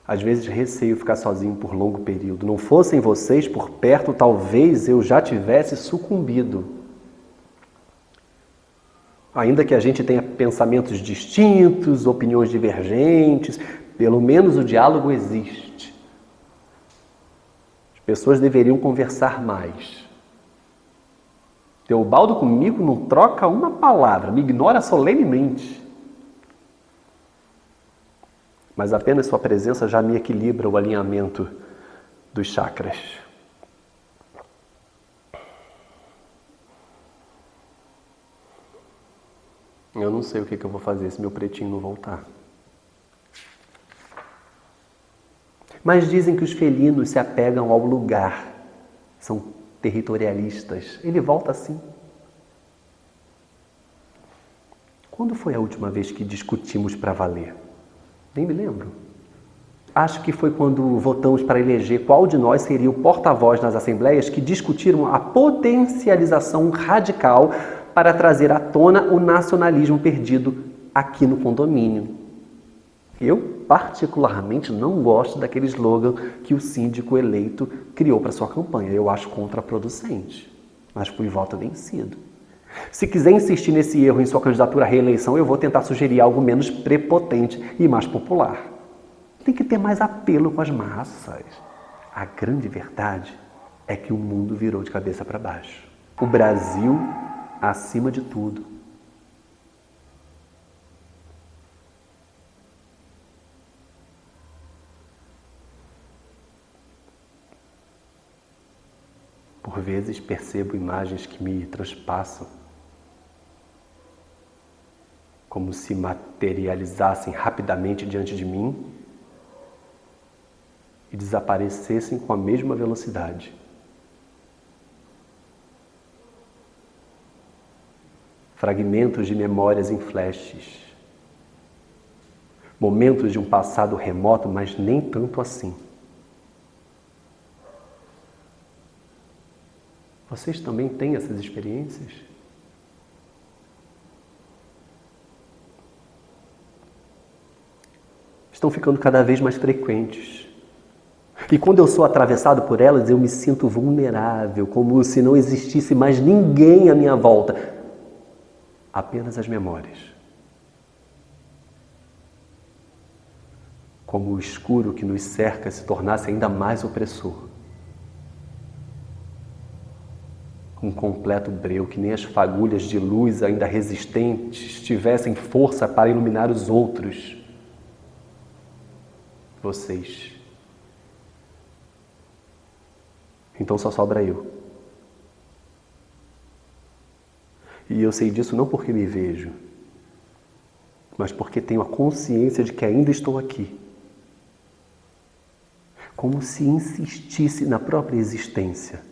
Às vezes receio ficar sozinho por longo período. Não fossem vocês por perto, talvez eu já tivesse sucumbido. Ainda que a gente tenha pensamentos distintos, opiniões divergentes, pelo menos o diálogo existe. As pessoas deveriam conversar mais. Teobaldo comigo não troca uma palavra, me ignora solenemente. Mas apenas sua presença já me equilibra o alinhamento dos chakras. Eu não sei o que eu vou fazer se meu pretinho não voltar. Mas dizem que os felinos se apegam ao lugar. São territorialistas. Ele volta assim. Quando foi a última vez que discutimos para valer? Nem me lembro. Acho que foi quando votamos para eleger qual de nós seria o porta-voz nas assembleias que discutiram a potencialização radical para trazer à tona o nacionalismo perdido aqui no condomínio. Eu, particularmente, não gosto daquele slogan que o síndico eleito criou para sua campanha. Eu acho contraproducente, mas fui voto vencido. Se quiser insistir nesse erro em sua candidatura à reeleição, eu vou tentar sugerir algo menos prepotente e mais popular. Tem que ter mais apelo com as massas. A grande verdade é que o mundo virou de cabeça para baixo. O Brasil, acima de tudo. Por vezes percebo imagens que me transpassam, como se materializassem rapidamente diante de mim e desaparecessem com a mesma velocidade. Fragmentos de memórias em flashes. Momentos de um passado remoto, mas nem tanto assim. Vocês também têm essas experiências? Estão ficando cada vez mais frequentes. E quando eu sou atravessado por elas, eu me sinto vulnerável, como se não existisse mais ninguém à minha volta. Apenas as memórias. Como o escuro que nos cerca se tornasse ainda mais opressor. Um completo breu, que nem as fagulhas de luz ainda resistentes tivessem força para iluminar os outros. Vocês. Então só sobra eu. E eu sei disso não porque me vejo, mas porque tenho a consciência de que ainda estou aqui. Como se insistisse na própria existência.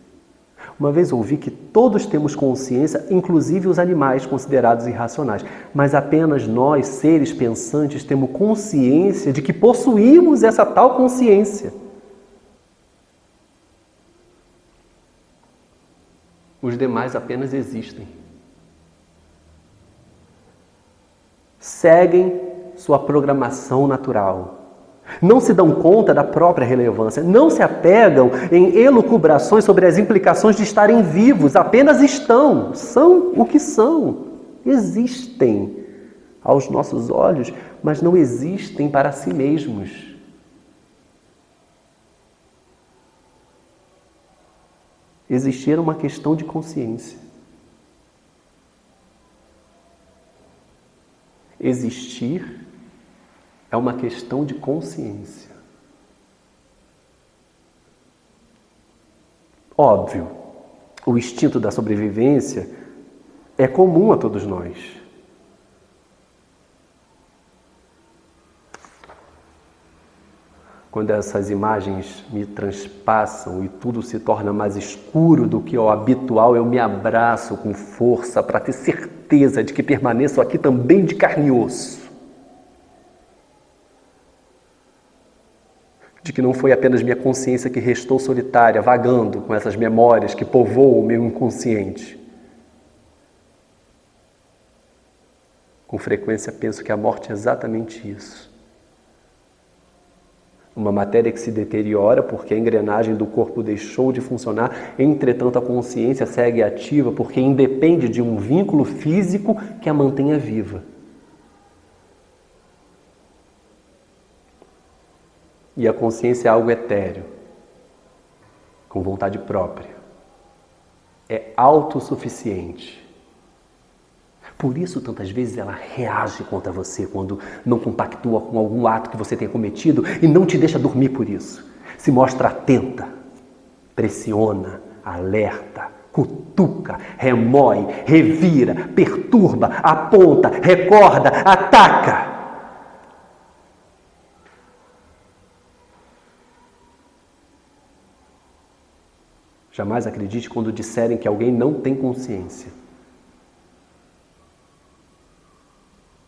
Uma vez ouvi que todos temos consciência, inclusive os animais considerados irracionais, mas apenas nós, seres pensantes, temos consciência de que possuímos essa tal consciência. Os demais apenas existem. Seguem sua programação natural. Não se dão conta da própria relevância, não se apegam em elucubrações sobre as implicações de estarem vivos, apenas estão, são o que são, existem aos nossos olhos, mas não existem para si mesmos. Existir é uma questão de consciência. Existir é uma questão de consciência. Óbvio, o instinto da sobrevivência é comum a todos nós. Quando essas imagens me transpassam e tudo se torna mais escuro do que o habitual, eu me abraço com força para ter certeza de que permaneço aqui também de carne e osso. De que não foi apenas minha consciência que restou solitária, vagando com essas memórias que povoam o meu inconsciente. Com frequência penso que a morte é exatamente isso. Uma matéria que se deteriora porque a engrenagem do corpo deixou de funcionar, entretanto a consciência segue ativa porque independe de um vínculo físico que a mantenha viva. E a consciência é algo etéreo, com vontade própria. É autossuficiente. Por isso, tantas vezes, ela reage contra você quando não compactua com algum ato que você tenha cometido e não te deixa dormir por isso. Se mostra atenta, pressiona, alerta, Cutuca, remói, revira, perturba, aponta, recorda, ataca. Jamais acredite quando disserem que alguém não tem consciência.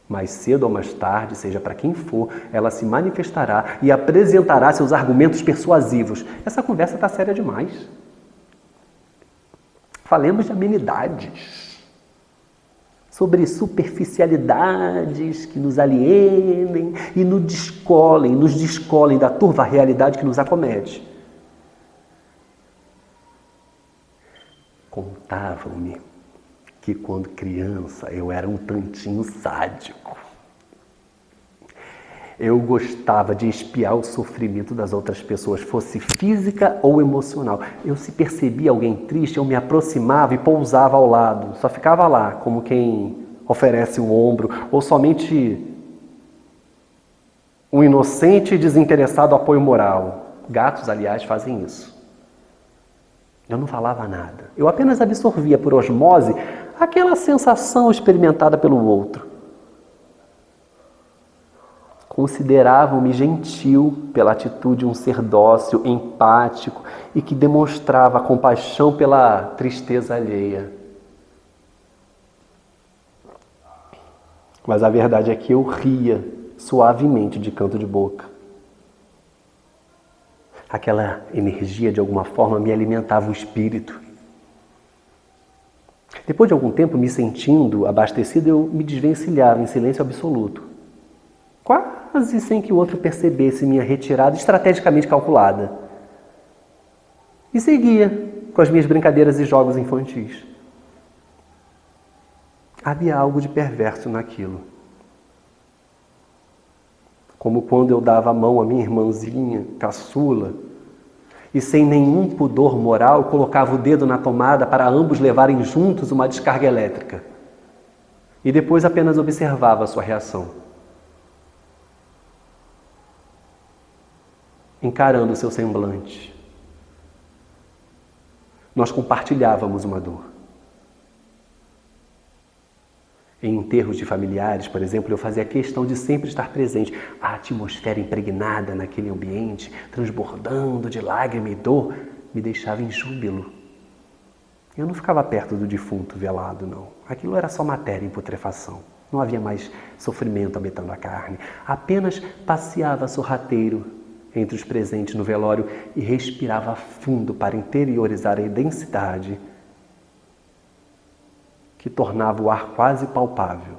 Mais cedo ou mais tarde, seja para quem for, ela se manifestará e apresentará seus argumentos persuasivos. Essa conversa está séria demais. Falemos de amenidades, sobre superficialidades que nos alienem e nos descolem da turva realidade que nos acomete. Contavam-me que quando criança eu era um tantinho sádico. Eu gostava de espiar o sofrimento das outras pessoas, fosse física ou emocional. Eu, se percebia alguém triste, eu me aproximava e pousava ao lado. Só ficava lá, como quem oferece o ombro, ou somente um inocente e desinteressado apoio moral. Gatos, aliás, fazem isso. Eu não falava nada. Eu apenas absorvia por osmose aquela sensação experimentada pelo outro. Consideravam-me gentil pela atitude de um ser dócil, empático e que demonstrava compaixão pela tristeza alheia. Mas a verdade é que eu ria suavemente de canto de boca. Aquela energia, de alguma forma, me alimentava o espírito. Depois de algum tempo, me sentindo abastecido, eu me desvencilhava em silêncio absoluto. Quase sem que o outro percebesse minha retirada estrategicamente calculada. E seguia com as minhas brincadeiras e jogos infantis. Havia algo de perverso naquilo. Como quando eu dava a mão à minha irmãzinha, caçula, e sem nenhum pudor moral colocava o dedo na tomada para ambos levarem juntos uma descarga elétrica. E depois apenas observava a sua reação. Encarando o seu semblante. Nós compartilhávamos uma dor. Em enterros de familiares, por exemplo, eu fazia questão de sempre estar presente. A atmosfera impregnada naquele ambiente, transbordando de lágrima e dor, me deixava em júbilo. Eu não ficava perto do defunto velado, não. Aquilo era só matéria em putrefação. Não havia mais sofrimento habitando a carne. Apenas passeava sorrateiro entre os presentes no velório e respirava fundo para interiorizar a densidade que tornava o ar quase palpável.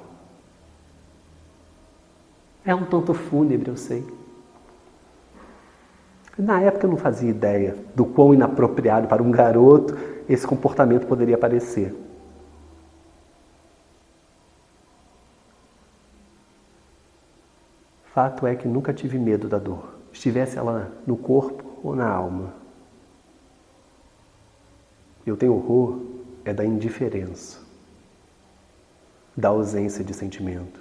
É um tanto fúnebre, eu sei. Na época eu não fazia ideia do quão inapropriado para um garoto esse comportamento poderia parecer. Fato é que nunca tive medo da dor, estivesse ela no corpo ou na alma. Eu tenho horror é da indiferença, da ausência de sentimento.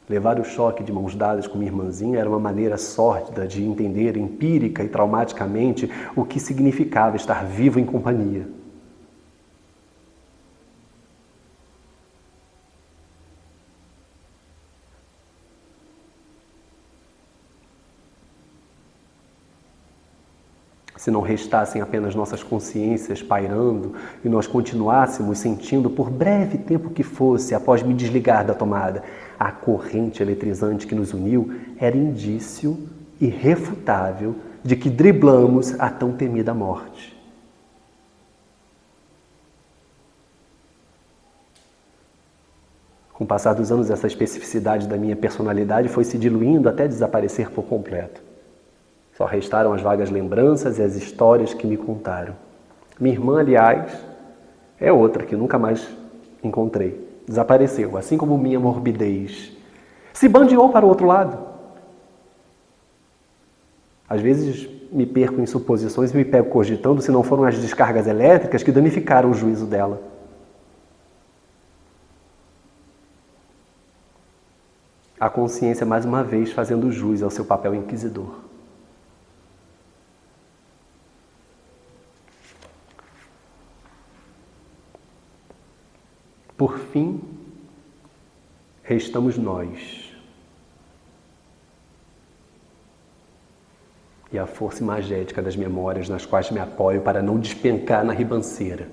Levar o choque de mãos dadas com minha irmãzinha era uma maneira sórdida de entender empírica e traumaticamente o que significava estar vivo em companhia. Se não restassem apenas nossas consciências pairando e nós continuássemos sentindo por breve tempo que fosse, após me desligar da tomada, a corrente eletrizante que nos uniu, era indício irrefutável de que driblamos a tão temida morte. Com o passar dos anos, essa especificidade da minha personalidade foi se diluindo até desaparecer por completo. Só restaram as vagas lembranças e as histórias que me contaram. Minha irmã, aliás, é outra que nunca mais encontrei. Desapareceu, assim como minha morbidez. Se bandeou para o outro lado. Às vezes me perco em suposições e me pego cogitando se não foram as descargas elétricas que danificaram o juízo dela. A consciência, mais uma vez, fazendo jus ao seu papel inquisidor. Por fim, restamos nós. E a força imagética das memórias nas quais me apoio para não despencar na ribanceira.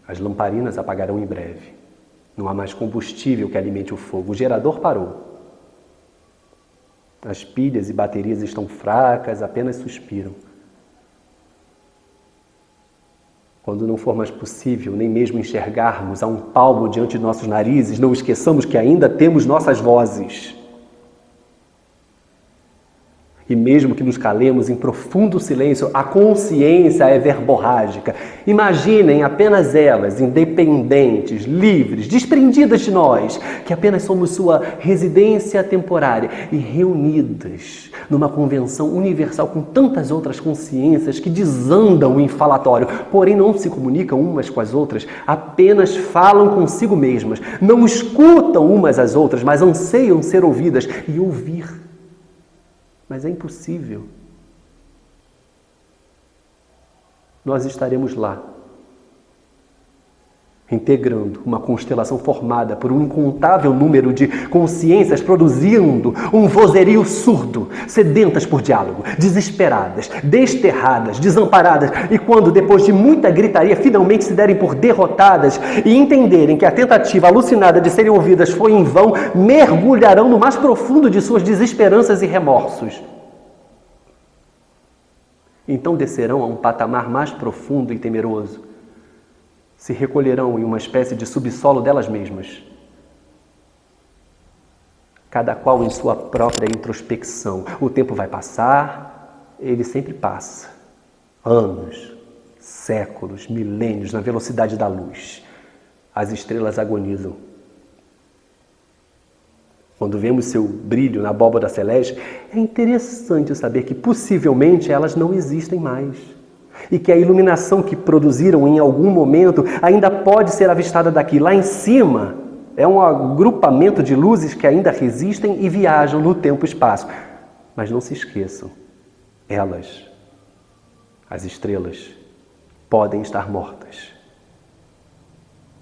As lamparinas apagarão em breve. Não há mais combustível que alimente o fogo. O gerador parou. As pilhas e baterias estão fracas, apenas suspiram. Quando não for mais possível nem mesmo enxergarmos a um palmo diante de nossos narizes, não esqueçamos que ainda temos nossas vozes. E mesmo que nos calemos em profundo silêncio, a consciência é verborrágica. Imaginem apenas elas, independentes, livres, desprendidas de nós, que apenas somos sua residência temporária e reunidas numa convenção universal com tantas outras consciências que desandam em falatório, porém não se comunicam umas com as outras, apenas falam consigo mesmas, não escutam umas às outras, mas anseiam ser ouvidas e ouvir. Mas é impossível. Nós estaremos lá, integrando uma constelação formada por um incontável número de consciências produzindo um vozerio surdo, sedentas por diálogo, desesperadas, desterradas, desamparadas, e quando, depois de muita gritaria, finalmente se derem por derrotadas e entenderem que a tentativa alucinada de serem ouvidas foi em vão, mergulharão no mais profundo de suas desesperanças e remorsos. Então descerão a um patamar mais profundo e temeroso. Se recolherão em uma espécie de subsolo delas mesmas. Cada qual em sua própria introspecção. O tempo vai passar, ele sempre passa. Anos, séculos, milênios na velocidade da luz. As estrelas agonizam. Quando vemos seu brilho na abóbora celeste, é interessante saber que possivelmente elas não existem mais. E que a iluminação que produziram em algum momento ainda pode ser avistada daqui. Lá em cima é um agrupamento de luzes que ainda resistem e viajam no tempo e espaço. Mas não se esqueçam, elas, as estrelas, podem estar mortas.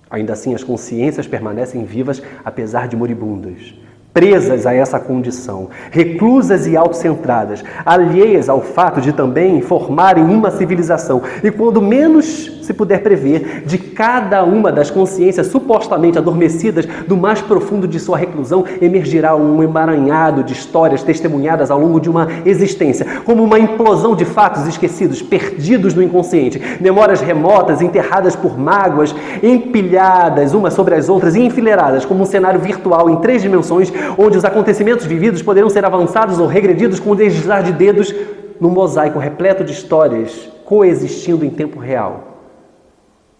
Ainda assim, as consciências permanecem vivas apesar de moribundas. Presas a essa condição, reclusas e autocentradas, alheias ao fato de também formarem uma civilização. E quando menos se puder prever, de cada uma das consciências supostamente adormecidas, do mais profundo de sua reclusão, emergirá um emaranhado de histórias testemunhadas ao longo de uma existência, como uma implosão de fatos esquecidos, perdidos no inconsciente, memórias remotas, enterradas por mágoas, empilhadas umas sobre as outras e enfileiradas, como um cenário virtual em 3 dimensões, onde os acontecimentos vividos poderão ser avançados ou regredidos com o deslizar de dedos num mosaico repleto de histórias coexistindo em tempo real.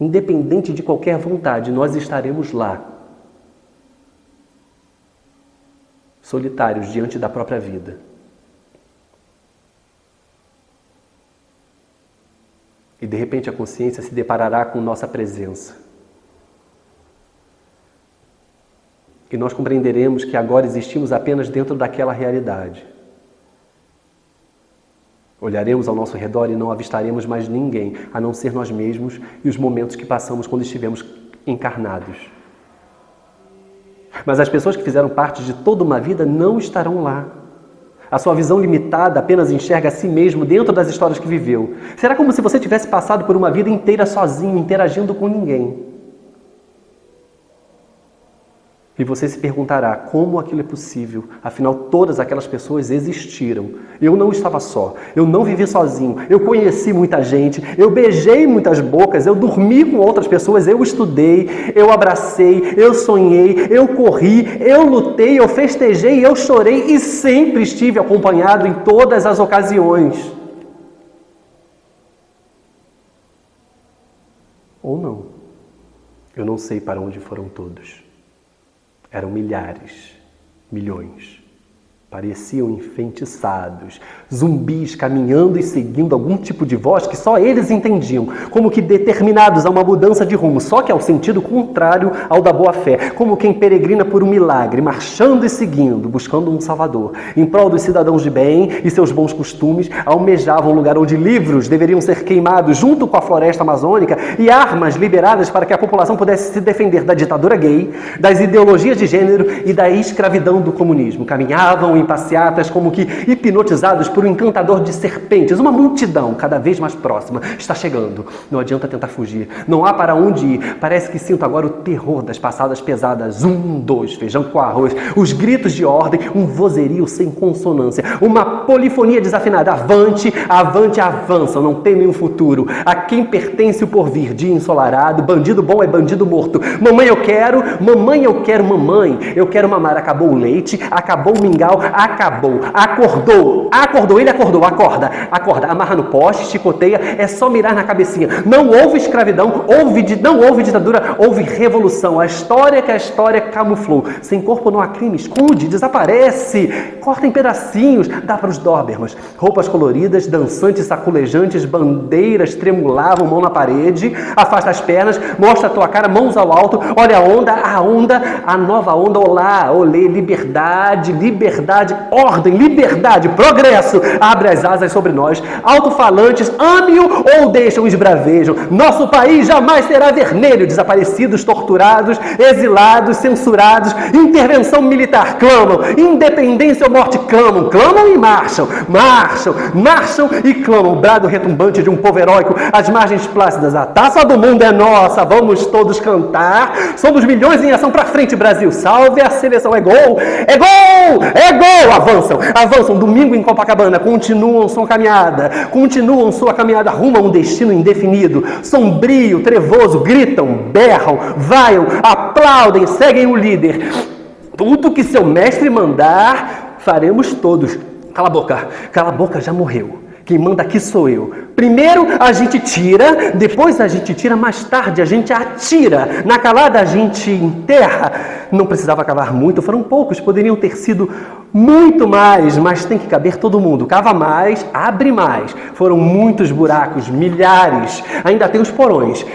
Independente de qualquer vontade, nós estaremos lá, solitários diante da própria vida. E de repente a consciência se deparará com nossa presença. E nós compreenderemos que agora existimos apenas dentro daquela realidade. Olharemos ao nosso redor e não avistaremos mais ninguém, a não ser nós mesmos e os momentos que passamos quando estivemos encarnados. Mas as pessoas que fizeram parte de toda uma vida não estarão lá. A sua visão limitada apenas enxerga a si mesmo dentro das histórias que viveu. Será como se você tivesse passado por uma vida inteira sozinho, interagindo com ninguém. E você se perguntará como aquilo é possível, afinal todas aquelas pessoas existiram. Eu não estava só, eu não vivi sozinho, eu conheci muita gente, eu beijei muitas bocas, eu dormi com outras pessoas, eu estudei, eu abracei, eu sonhei, eu corri, eu lutei, eu festejei, eu chorei e sempre estive acompanhado em todas as ocasiões. Ou não, eu não sei para onde foram todos. Eram milhares, milhões. Pareciam enfeitiçados, zumbis caminhando e seguindo algum tipo de voz que só eles entendiam, como que determinados a uma mudança de rumo, só que ao sentido contrário ao da boa-fé, como quem peregrina por um milagre, marchando e seguindo, buscando um salvador. Em prol dos cidadãos de bem e seus bons costumes, almejavam um lugar onde livros deveriam ser queimados junto com a floresta amazônica e armas liberadas para que a população pudesse se defender da ditadura gay, das ideologias de gênero e da escravidão do comunismo. Caminhavam em passeatas como que hipnotizados por um encantador de serpentes. Uma multidão cada vez mais próxima está chegando. Não adianta tentar fugir. Não há para onde ir. Parece que sinto agora o terror das passadas pesadas. 1, 2, feijão com arroz. Os gritos de ordem, um vozerio sem consonância. Uma polifonia desafinada. Avante, avante, avançam. Não temem o futuro. A quem pertence o porvir. Dia ensolarado. Bandido bom é bandido morto. Mamãe eu quero, mamãe eu quero, mamãe. Eu quero mamar. Acabou o leite, acabou o mingau. Acabou, acordou, ele acordou, acorda, amarra no poste, chicoteia, é só mirar na cabecinha. Não houve escravidão, não houve ditadura, houve revolução. A história que a história camuflou. Sem corpo não há crime, esconde, desaparece, corta em pedacinhos, dá para os Dobermans. Roupas coloridas, dançantes, saculejantes, bandeiras tremulavam, mão na parede, afasta as pernas, mostra a tua cara, mãos ao alto, olha a onda, a nova onda, olá, olê, liberdade, ordem, liberdade, progresso, abre as asas sobre nós, alto-falantes, ame-o ou deixam esbravejam, nosso país jamais será vermelho, desaparecidos, torturados, exilados, censurados, intervenção militar, clamam, independência ou morte, clamam e marcham e clamam, brado retumbante de um povo heróico, as margens plácidas, a taça do mundo é nossa, vamos todos cantar, somos milhões em ação pra frente, Brasil, salve a seleção, é gol, avançam, domingo em Copacabana, continuam sua caminhada rumo a um destino indefinido, sombrio, trevoso, gritam, berram, vaiam, aplaudem, seguem o líder, tudo que seu mestre mandar, faremos todos, cala a boca, já morreu. Quem manda aqui sou eu. Primeiro a gente tira, depois a gente tira, mais tarde a gente atira. Na calada a gente enterra. Não precisava cavar muito, foram poucos, poderiam ter sido muito mais, mas tem que caber todo mundo. Cava mais, abre mais. Foram muitos buracos, milhares. Ainda tem os porões.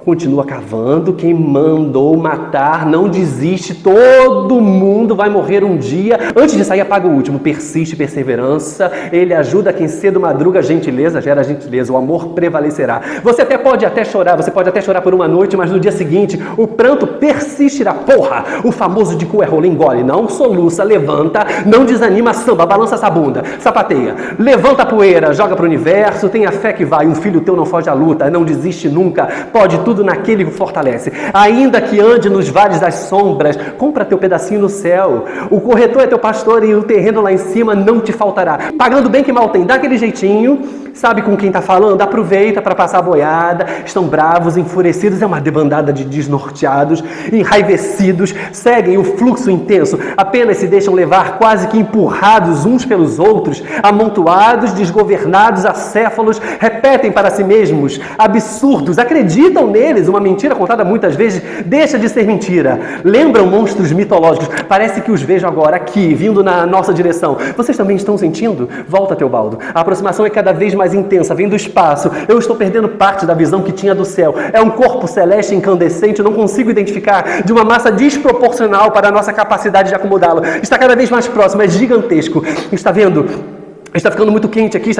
Continua cavando, quem mandou matar não desiste, todo mundo vai morrer um dia. Antes de sair, apaga o último, persiste, perseverança, ele ajuda quem cedo madruga, gentileza gera gentileza, o amor prevalecerá. Você pode até chorar por uma noite, mas no dia seguinte o pranto persistirá. Porra, o famoso de cu é rola, engole, não soluça, levanta, não desanima, samba, balança essa bunda, sapateia, levanta a poeira, joga pro universo, tenha fé que vai, um filho teu não foge à luta, não desiste nunca, pode tudo naquele que o fortalece. Ainda que ande nos vales das sombras, compra teu pedacinho no céu. O corretor é teu pastor e o terreno lá em cima não te faltará. Pagando bem que mal tem, dá aquele jeitinho, sabe com quem está falando? Aproveita para passar a boiada. Estão bravos, enfurecidos, é uma debandada de desnorteados, enraivecidos, seguem o fluxo intenso, apenas se deixam levar quase que empurrados uns pelos outros, amontoados, desgovernados, acéfalos, repetem para si mesmos absurdos, acreditam neles, uma mentira contada muitas vezes deixa de ser mentira. Lembram monstros mitológicos? Parece que os vejo agora aqui, vindo na nossa direção. Vocês também estão sentindo? Volta, Teobaldo. A aproximação é cada vez mais intensa, vem do espaço. Eu estou perdendo parte da visão que tinha do céu. É um corpo celeste incandescente, eu não consigo identificar, de uma massa desproporcional para a nossa capacidade de acomodá-lo. Está cada vez mais próximo, é gigantesco. Está vendo? Está ficando muito quente aqui,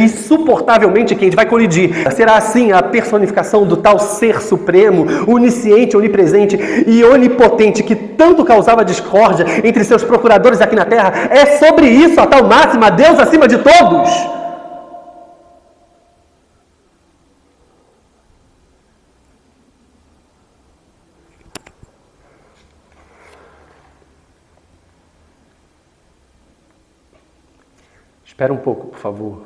insuportavelmente quente, vai colidir. Será assim a personificação do tal ser supremo, onisciente, onipresente e onipotente, que tanto causava discórdia entre seus procuradores aqui na Terra? É sobre isso a tal máxima, Deus acima de todos! Espera um pouco, por favor.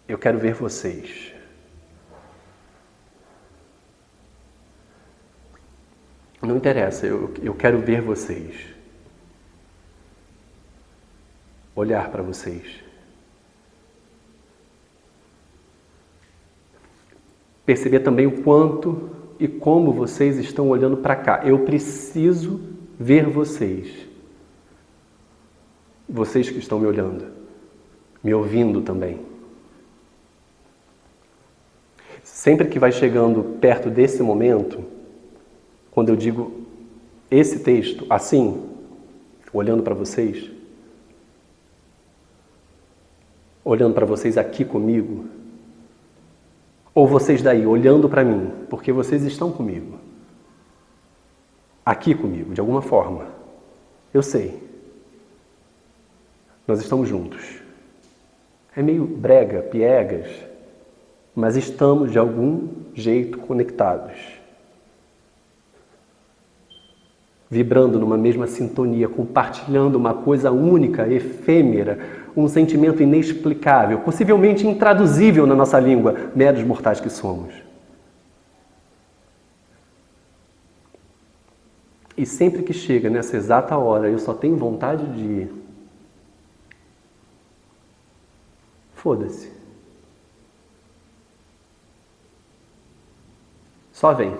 Eu quero ver vocês. Não interessa, eu quero ver vocês. Olhar para vocês. Perceber também o quanto e como vocês estão olhando para cá. Eu preciso ver vocês. Vocês que estão me olhando, me ouvindo também. Sempre que vai chegando perto desse momento, quando eu digo esse texto, assim, olhando para vocês aqui comigo, ou vocês daí, olhando para mim, porque vocês estão comigo, aqui comigo, de alguma forma. Eu sei. Nós estamos juntos. É meio brega, piegas, mas estamos de algum jeito conectados. Vibrando numa mesma sintonia, compartilhando uma coisa única, efêmera, um sentimento inexplicável, possivelmente intraduzível na nossa língua, meros mortais que somos. E sempre que chega nessa exata hora, eu só tenho vontade de... Foda-se. Só vem.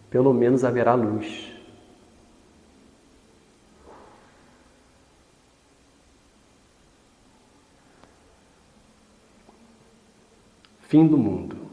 Pelo menos haverá luz. Fim do mundo.